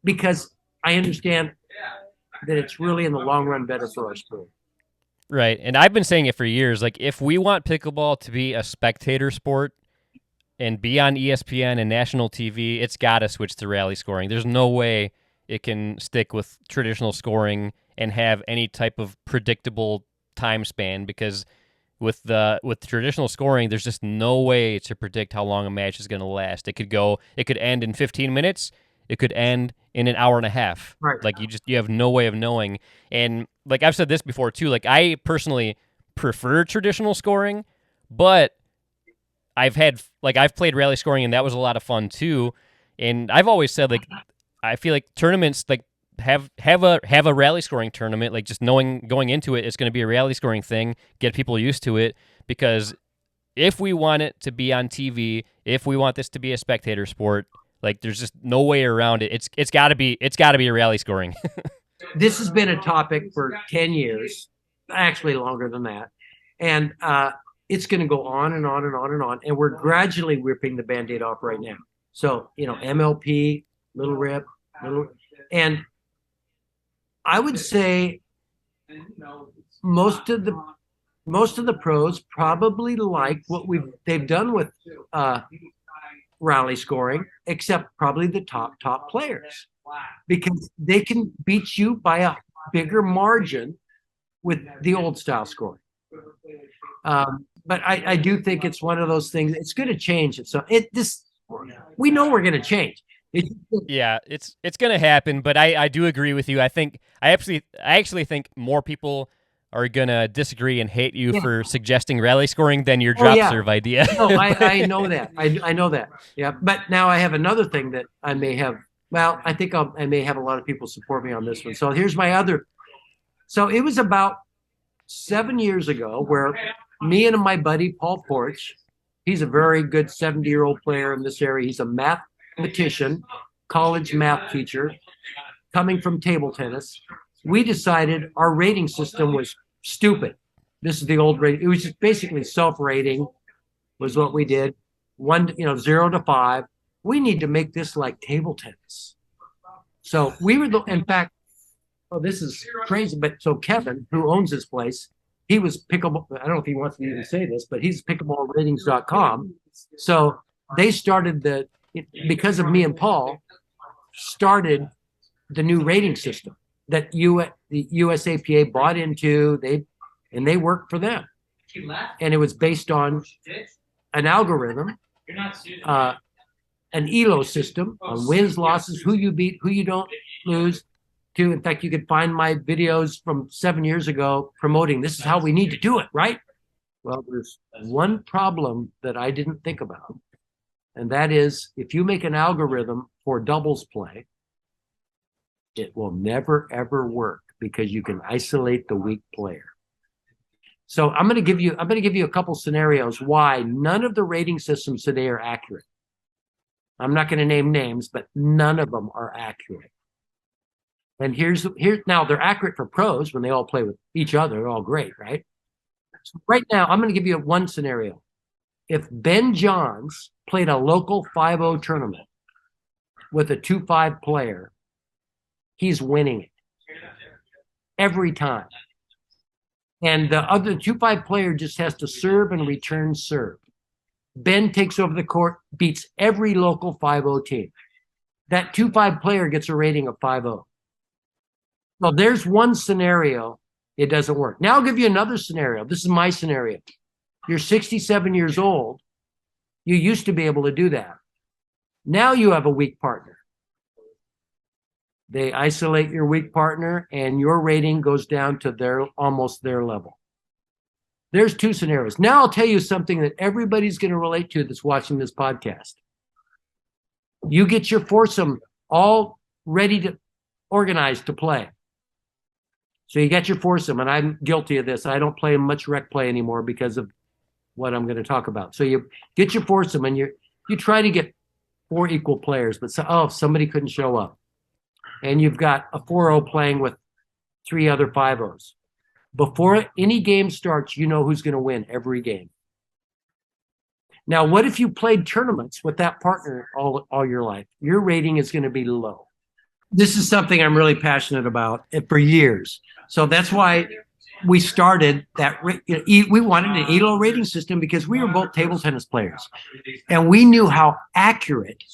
because I understand that it's really in the long run better for our sport. Right. And I've been saying it for years. Like, if we want pickleball to be a spectator sport and be on ESPN and national TV, it's got to switch to rally scoring. There's no way it can stick with traditional scoring and have any type of predictable time span, because with traditional scoring, there's just no way to predict how long a match is going to last. It could end in 15 minutes. It could end in an hour and a half. Right. Like, you have no way of knowing. And like I've said this before too, like I personally prefer traditional scoring, but I've played rally scoring and that was a lot of fun too. And I've always said, like, I feel like tournaments, like, have a rally scoring tournament, like, just knowing going into it, it's going to be a rally scoring thing, get people used to it, because if we want it to be on TV, if we want this to be a spectator sport, like, there's just no way around it. It's got to be a rally scoring. This has been a topic for 10 years, actually longer than that. And it's going to go on and on and on and on. And we're gradually ripping the Band-Aid off right now. So, MLP, little rip, and I would say most of the pros probably like what they've done with rally scoring, except probably the top players, because they can beat you by a bigger margin with the old style scoring. But I do think it's one of those things. It's going to change. So we know we're going to change. Yeah, it's going to happen. But I do agree with you. I actually think more people are going to disagree and hate you for suggesting rally scoring than your drop serve idea. No, I know that. I know that. Yeah. But now I have another thing that I may have. Well, I think I may have a lot of people support me on this one. So here's my other. So it was about 7 years ago where me and my buddy, Paul Porch, he's a very good 70-year-old player in this area. He's a mathematician, college math teacher, coming from table tennis. We decided our rating system was stupid. This is the old rating. It was just basically self-rating was what we did. 0 to 5. We need to make this like table tennis. So we were in fact, this is crazy, but so Kevin, who owns this place, he was pickleball. I don't know if he wants to even say this, but he's pickleballratings.com. So they started because of me and Paul, started the new rating system that the USAPA bought into. They worked for them, and it was based on an algorithm. an ELO system on wins, losses, who you beat, who you don't lose. In fact, you could find my videos from 7 years ago promoting this is how we need to do it, right? Well, there's one problem that I didn't think about, and that is if you make an algorithm for doubles play, it will never, ever work because you can isolate the weak player. So I'm going to give you a couple scenarios why none of the rating systems today are accurate. I'm not going to name names, but none of them are accurate. And here's now they're accurate for pros when they all play with each other. They're all great, right? So right now, I'm going to give you one scenario. If Ben Johns played a local 5-0 tournament with a 2-5 player, he's winning it every time. And the other 2-5 player just has to serve and return serve. Ben takes over the court, beats every local 5-0 team. That 2-5 player gets a rating of 5-0. Well, there's one scenario it doesn't work. Now I'll give you another scenario. This is my scenario. You're 67 years old. You used to be able to do that. Now you have a weak partner. They isolate your weak partner and your rating goes down to almost their level. There's two scenarios. Now I'll tell you something that everybody's going to relate to that's watching this podcast. You get your foursome all ready to organize to play. So you got your foursome, and I'm guilty of this. I don't play much rec play anymore because of what I'm going to talk about. So you get your foursome, and you try to get 4 equal players, but somebody couldn't show up. And you've got a 4-0 playing with 3 other 5-0s. Before any game starts, you know who's going to win every game. Now, what if you played tournaments with that partner all your life? Your rating is going to be low. This is something I'm really passionate about for years. So that's why we started that. We wanted an ELO rating system because we were both table tennis players. And we knew how accurate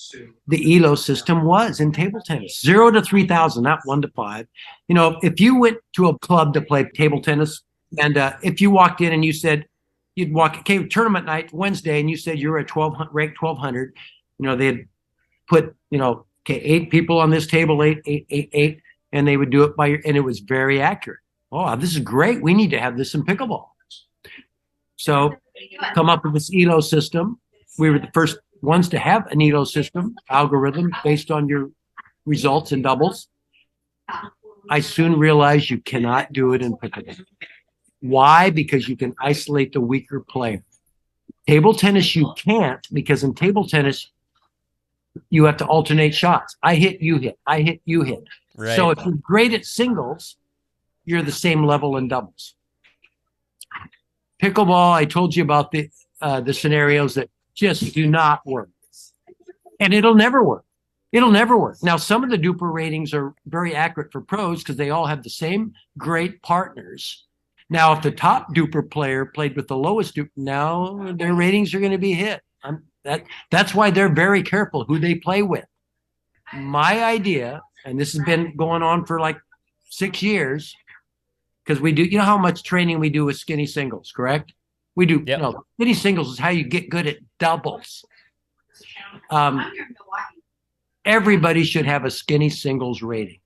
the ELO system was in table tennis. 0 to 3,000, not 1 to 5. You know, if you went to a club to play table tennis, and if you walked in and you said, tournament night Wednesday, and you said you were at ranked 1,200, they'd put, 8 people on this table, 8, and they would do it and it was very accurate. Oh, this is great. We need to have this in pickleball. So come up with this ELO system. We were the first ones to have an ELO system algorithm based on your results in doubles. I soon realized you cannot do it in pickleball. Why? Because you can isolate the weaker player. Table tennis, you can't, because in table tennis, you have to alternate shots. I hit, you hit. I hit, you hit. Right. So if you're great at singles, you're the same level in doubles. Pickleball, I told you about the scenarios that just do not work. And it'll never work. It'll never work. Now, some of the duper ratings are very accurate for pros because they all have the same great partners. Now, if the top duper player played with the lowest duper, now their ratings are going to be hit. That's why they're very careful who they play with. My idea, and this has been going on for like 6 years, because we do, you know how much training we do with skinny singles, correct? We do. Yep. Skinny singles is how you get good at doubles. Everybody should have a skinny singles rating.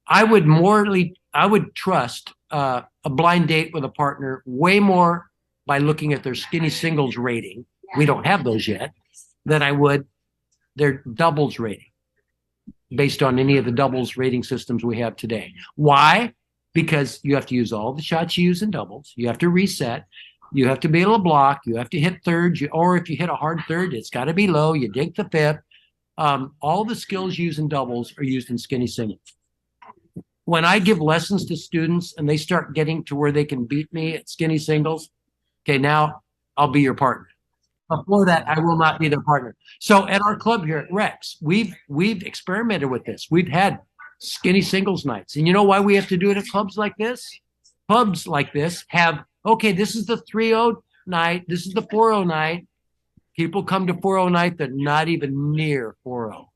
I would trust a blind date with a partner way more by looking at their skinny singles rating. We don't have those yet. Than I would their doubles rating based on any of the doubles rating systems we have today. Why? Because you have to use all the shots you use in doubles. You have to reset. You have to be able to block. You have to hit thirds. Or if you hit a hard third, it's got to be low. You dig the fifth. All the skills used in doubles are used in skinny singles. When I give lessons to students and they start getting to where they can beat me at skinny singles, okay, now I'll be your partner. Before that, I will not be their partner. So at our club here at Rex, we've experimented with this. We've had skinny singles nights. And you know why we have to do it at clubs like this? Clubs like this have, okay, this is the 3-0 night. This is the 4-0 night. People come to 4-0 night. They're not even near 4-0.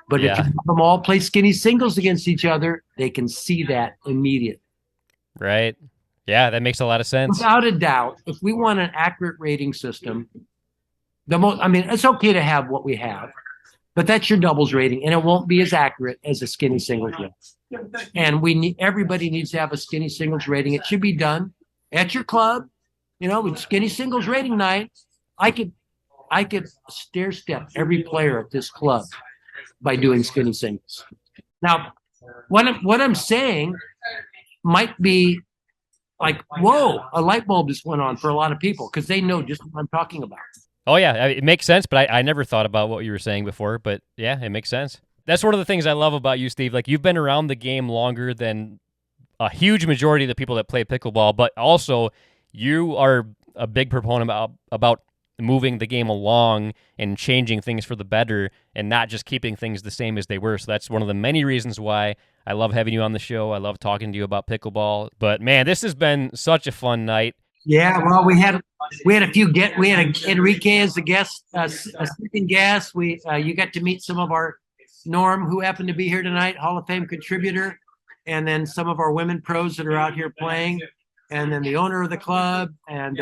But if you have them all play skinny singles against each other, they can see that immediately. Right. Yeah, that makes a lot of sense. Without a doubt, if we want an accurate rating system, I mean, it's okay to have what we have, but that's your doubles rating, and it won't be as accurate as a skinny singles rating. And everybody needs to have a skinny singles rating. It should be done at your club, with skinny singles rating night. I could stair step every player at this club by doing skinny singles. Now, what I'm saying might be like, whoa, a light bulb just went on for a lot of people because they know just what I'm talking about. Oh, yeah, it makes sense, but I never thought about what you were saying before, but yeah, it makes sense. That's one of the things I love about you, Steve. Like, you've been around the game longer than a huge majority of the people that play pickleball, but also you are a big proponent about moving the game along and changing things for the better and not just keeping things the same as they were. So that's one of the many reasons why I love having you on the show. I love talking to you about pickleball. But man, this has been such a fun night. Yeah, well, we had Enrique as a guest, a second guest. You got to meet some of our Norm, who happened to be here tonight, Hall of Fame contributor, and then some of our women pros that are out here playing, and then the owner of the club, and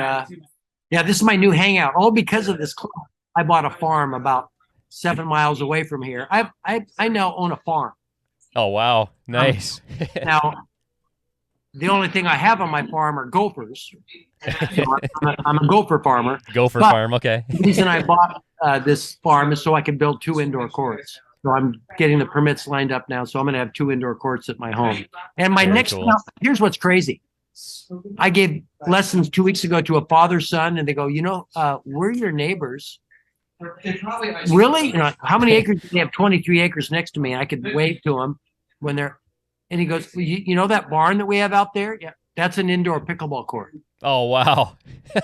yeah, this is my new hangout. All because of this club. I bought a farm about 7 miles away from here. I now own a farm. Oh, wow. Nice. Now, the only thing I have on my farm are gophers. So I'm a gopher farmer. Gopher farm, okay. The reason I bought this farm is so I can build 2 indoor courts. So I'm getting the permits lined up now. So I'm going to have 2 indoor courts at my home. And my cool. Here's what's crazy. I gave lessons 2 weeks ago to a father-son, and they go, we're your neighbors. Really? How many acres? They have 23 acres next to me. I could wave to them when they're, and he goes, you know that barn that we have out there? Yeah, that's an indoor pickleball court. Oh, wow.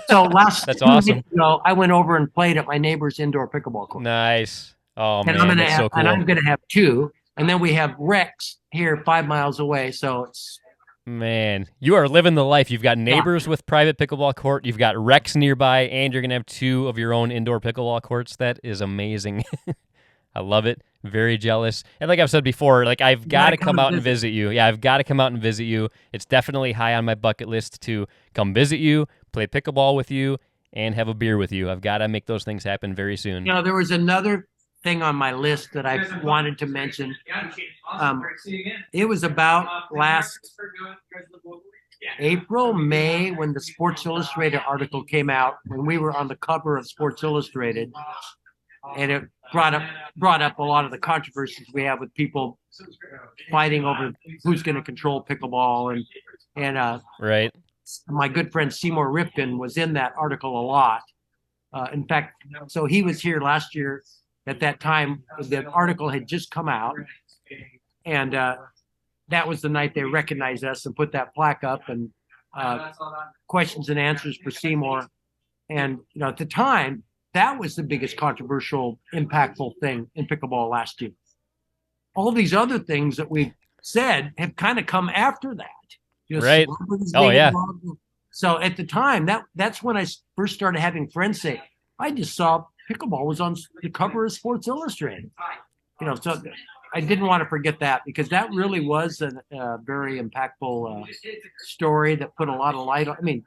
So that's awesome. I went over and played at my neighbor's indoor pickleball court. Nice. Oh, and man, that's so cool. And I'm going to have 2. And then we have Rex here 5 miles away. So it's, man, you are living the life. You've got neighbors with private pickleball court. You've got Rex nearby, and you're going to have 2 of your own indoor pickleball courts. That is amazing. I love it. Very jealous. And like I've said before, like I've got to come out and visit you. Yeah, I've got to come out and visit you. It's definitely high on my bucket list to come visit you, play pickleball with you, and have a beer with you. I've got to make those things happen very soon. There was another thing on my list that I wanted to mention. It was about last April, May, when the Sports Illustrated article came out, when we were on the cover of Sports Illustrated, and it brought up a lot of the controversies we have with people fighting over who's going to control pickleball, and right. My good friend Seymour Ripken was in that article a lot. In fact, so he was here last year. At that time, the article had just come out, and that was the night they recognized us and put that plaque up, and questions and answers for Seymour. And at the time, that was the biggest controversial, impactful thing in pickleball last year. All these other things that we've said have kind of come after that. Right. Oh, yeah. So at the time, that's when I first started having friends say, I just saw pickleball was on the cover of Sports Illustrated. So I didn't want to forget that, because that really was a very impactful story that put a lot of light on. I mean,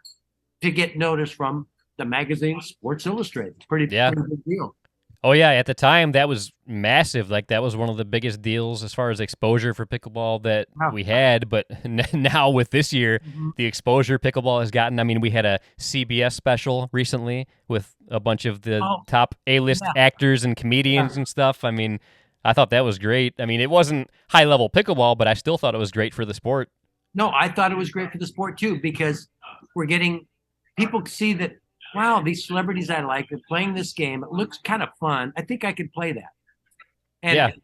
to get noticed from the magazine Sports Illustrated, pretty big deal. Oh, yeah. At the time, that was massive. Like, that was one of the biggest deals as far as exposure for pickleball that we had. But now with this year, the exposure pickleball has gotten, I mean, we had a CBS special recently with a bunch of the top A-list actors and comedians and stuff. I mean, I thought that was great. I mean, it wasn't high-level pickleball, but I still thought it was great for the sport. No, I thought it was great for the sport, too, because we're getting people see that, wow, these celebrities I like are playing this game. It looks kind of fun. I think I could play that.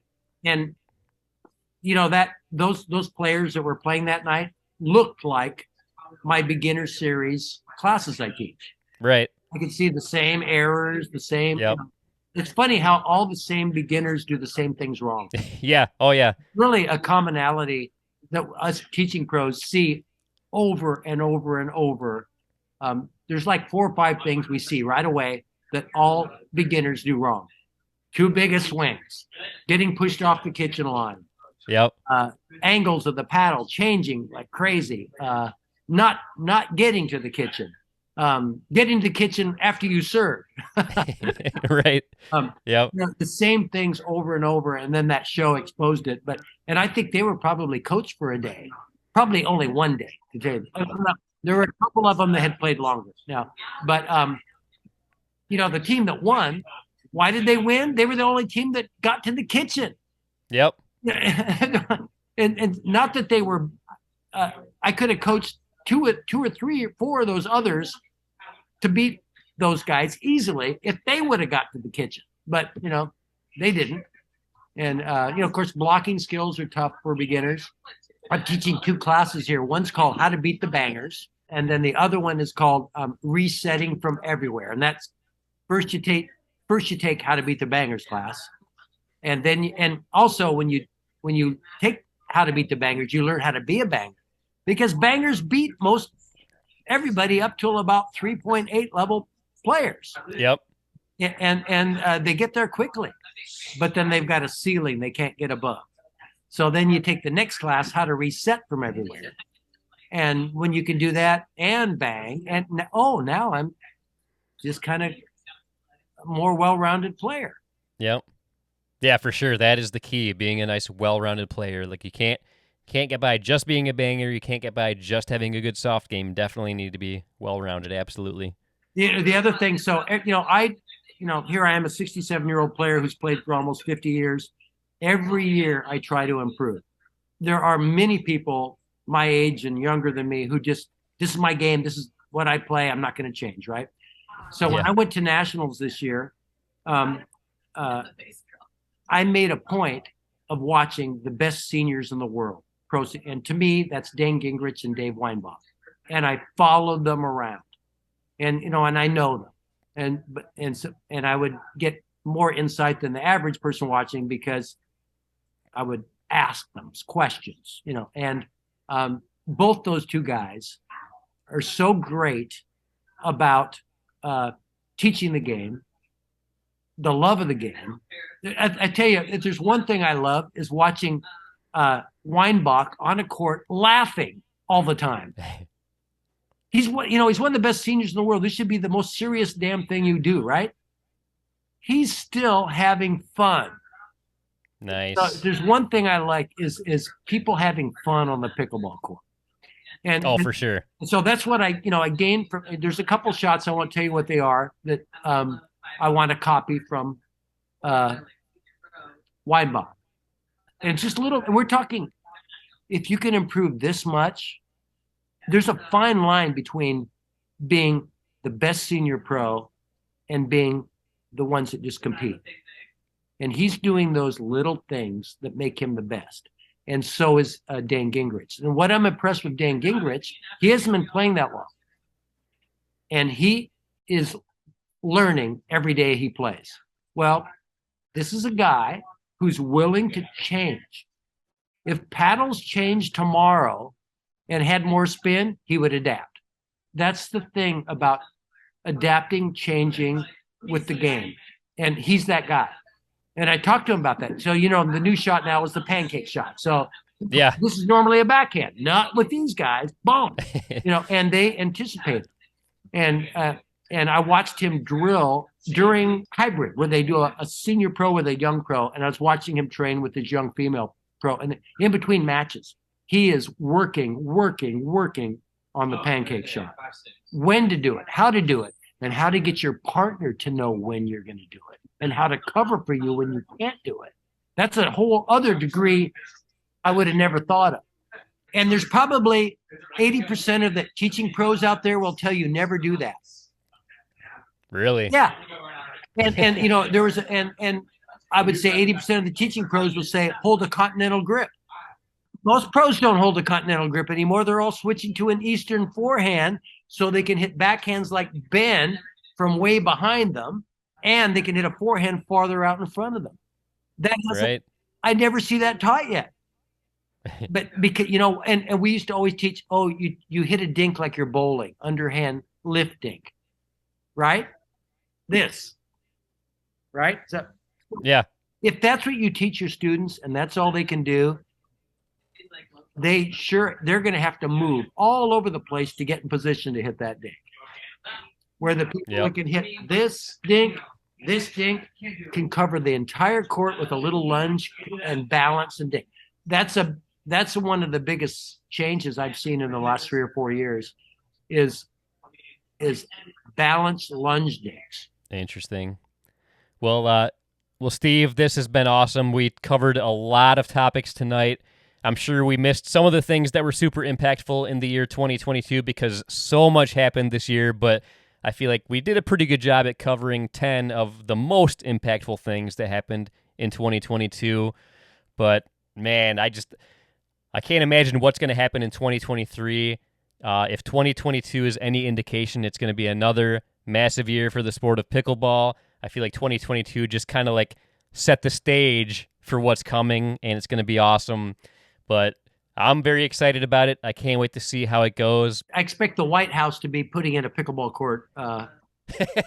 And that those players that were playing that night looked like my beginner series classes I teach. Right. I could see the same errors, the same. Yep. It's funny how all the same beginners do the same things wrong. Yeah. Oh, yeah. Really a commonality that us teaching pros see over and over and over. There's like 4 or 5 things we see right away that all beginners do wrong. Too big a swings, getting pushed off the kitchen line. Yep. Angles of the paddle changing like crazy. Not getting to the kitchen. Get into the kitchen after you serve. Right. Yep. The same things over and over, and then that show exposed it. And I think they were probably coached for a day, probably only one day. To tell you. There were a couple of them that had played longer now, but the team that won, why did they win? They were the only team that got to the kitchen. Yep. and not that they were. I could have coached two or three or four of those others to beat those guys easily if they would have got to the kitchen, but they didn't. And of course, blocking skills are tough for beginners. I'm teaching two classes here. One's called How to Beat the Bangers, and then the other one is called Resetting from Everywhere. And that's first you take How to Beat the Bangers class, and also when you take How to Beat the Bangers, you learn how to be a banger, because bangers beat most everybody up till about 3.8 level players. Yep. And they get there quickly, but then they've got a ceiling they can't get above. So then you take the next class, How to Reset from Everywhere. And when you can do that and bang, and now I'm just kind of a more well-rounded player. Yep. Yeah, for sure. That is the key, being a nice, well-rounded player. Like, you can't get by just being a banger. You can't get by just having a good soft game. Definitely need to be well-rounded. Absolutely. The other thing, so, here I am, a 67-year-old player who's played for almost 50 years. Every year I try to improve. There are many people my age and younger than me who just, this is my game. This is what I play. I'm not going to change, right? So when I went to nationals this year, I made a point of watching the best seniors in the world. And to me, that's Dan Gingrich and Dave Weinbach. And I followed them around. And, and I know them. And I would get more insight than the average person watching, because I would ask them questions, and both those two guys are so great about teaching the game, the love of the game. I tell you, if there's one thing I love, is watching Weinbach on a court laughing all the time. He's one of the best seniors in the world. This should be the most serious damn thing you do, right? He's still having fun. Nice. So there's one thing I like is people having fun on the pickleball court. And for sure. So that's what I gained from. There's a couple shots I won't tell you what they are that I want to copy from Weinbach. And just little. And we're talking, if you can improve this much, there's a fine line between being the best senior pro and being the ones that just compete. And he's doing those little things that make him the best. And so is Dan Gingrich. And what I'm impressed with Dan Gingrich, he hasn't been playing that long. And he is learning every day he plays. Well, this is a guy who's willing to change. If paddles changed tomorrow and had more spin, he would adapt. That's the thing about adapting, changing with the game. And he's that guy. And I talked to him about that. So, the new shot now is the pancake shot. So yeah, this is normally a backhand, not with these guys. Boom. And they anticipate it. And I watched him drill during hybrid, where they do a senior pro with a young pro. And I was watching him train with his young female pro. And in between matches, he is working on the pancake shot. When to do it, how to do it, and how to get your partner to know when you're going to do it, and how to cover for you when you can't do it. That's a whole other degree I would have never thought of. And there's probably 80% of the teaching pros out there will tell you never do that. Really? Yeah. And there was and I would say 80% of the teaching pros will say hold a continental grip. Most pros don't hold a continental grip anymore. They're all switching to an Eastern forehand so they can hit backhands like Ben from way behind them, and they can hit a forehand farther out in front of them. Right. I never see that taught yet. But because and we used to always teach, you hit a dink like you're bowling, underhand lift dink, right? This, right? So yeah. If that's what you teach your students and that's all they can do, they're going to have to move all over the place to get in position to hit that dink. where the people that can hit this dink can cover the entire court with a little lunge and balance and dink. That's one of the biggest changes I've seen in the last 3 or 4 years is balanced lunge dinks. Interesting. Well, Steve, this has been awesome. We covered a lot of topics tonight. I'm sure we missed some of the things that were super impactful in the year 2022 because so much happened this year, but I feel like we did a pretty good job at covering 10 of the most impactful things that happened in 2022. But man, I can't imagine what's going to happen in 2023. If 2022 is any indication, it's going to be another massive year for the sport of pickleball. I feel like 2022 just kind of like set the stage for what's coming, and it's going to be awesome. But I'm very excited about it. I can't wait to see how it goes. I expect the White House to be putting in a pickleball court,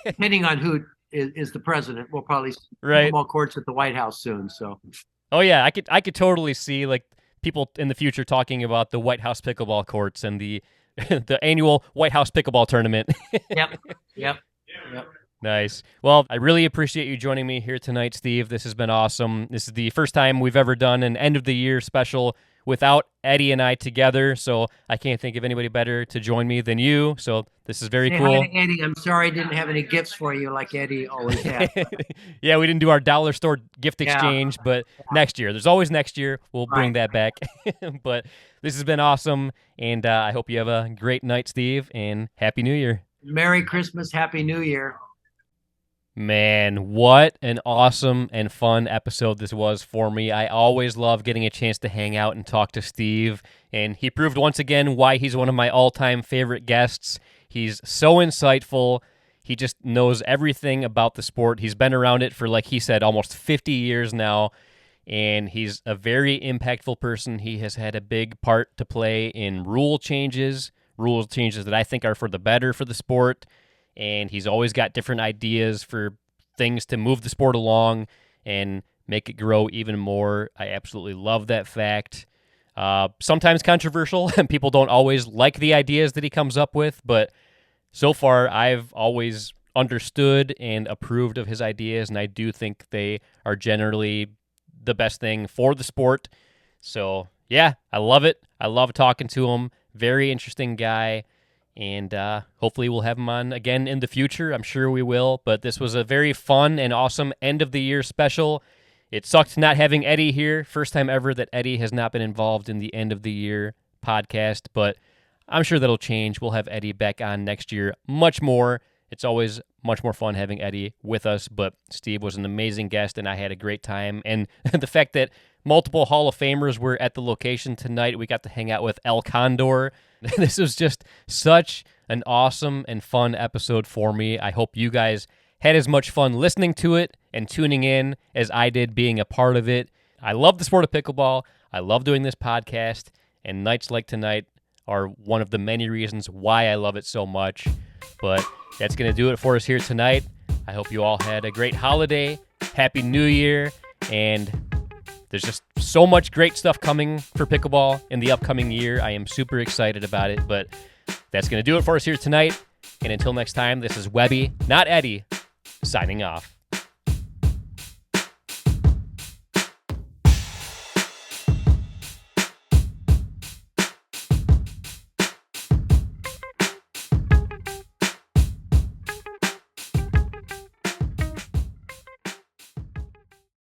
depending on who is the president. We'll probably see pickleball courts at the White House soon. So, oh yeah, I could totally see like people in the future talking about the White House pickleball courts and the annual White House pickleball tournament. Yep. Nice. Well, I really appreciate you joining me here tonight, Steve. This has been awesome. This is the first time we've ever done an end of the year special without Eddie and I together, so I can't think of anybody better to join me than you. So this is very cool. Hi to Eddie. I'm sorry I didn't have any gifts for you like Eddie always had. Yeah, we didn't do our dollar store gift exchange, but next year. There's always next year. We'll bring that back. But this has been awesome, and I hope you have a great night, Steve, and Happy New Year. Merry Christmas, Happy New Year. Man, what an awesome and fun episode this was for me. I always love getting a chance to hang out and talk to Steve, and he proved once again why he's one of my all-time favorite guests. He's so insightful. He just knows everything about the sport. He's been around it for, like he said, almost 50 years now, and he's a very impactful person. He has had a big part to play in rule changes that I think are for the better for the sport. And he's always got different ideas for things to move the sport along and make it grow even more. I absolutely love that fact. Sometimes controversial, and people don't always like the ideas that he comes up with, but so far I've always understood and approved of his ideas, and I do think they are generally the best thing for the sport. So, yeah, I love it. I love talking to him. Very interesting guy. And hopefully we'll have him on again in the future. I'm sure we will. But this was a very fun and awesome end-of-the-year special. It sucked not having Eddie here. First time ever that Eddie has not been involved in the end-of-the-year podcast. But I'm sure that'll change. We'll have Eddie back on next year much more. It's always much more fun having Eddie with us. But Steve was an amazing guest, and I had a great time. And the fact that multiple Hall of Famers were at the location tonight, we got to hang out with El Condor. This was just such an awesome and fun episode for me. I hope you guys had as much fun listening to it and tuning in as I did being a part of it. I love the sport of pickleball. I love doing this podcast, and nights like tonight are one of the many reasons why I love it so much. But that's going to do it for us here tonight. I hope you all had a great holiday, Happy New Year, and there's just so much great stuff coming for pickleball in the upcoming year. I am super excited about it, but that's going to do it for us here tonight. And until next time, this is Webby, not Eddie, signing off.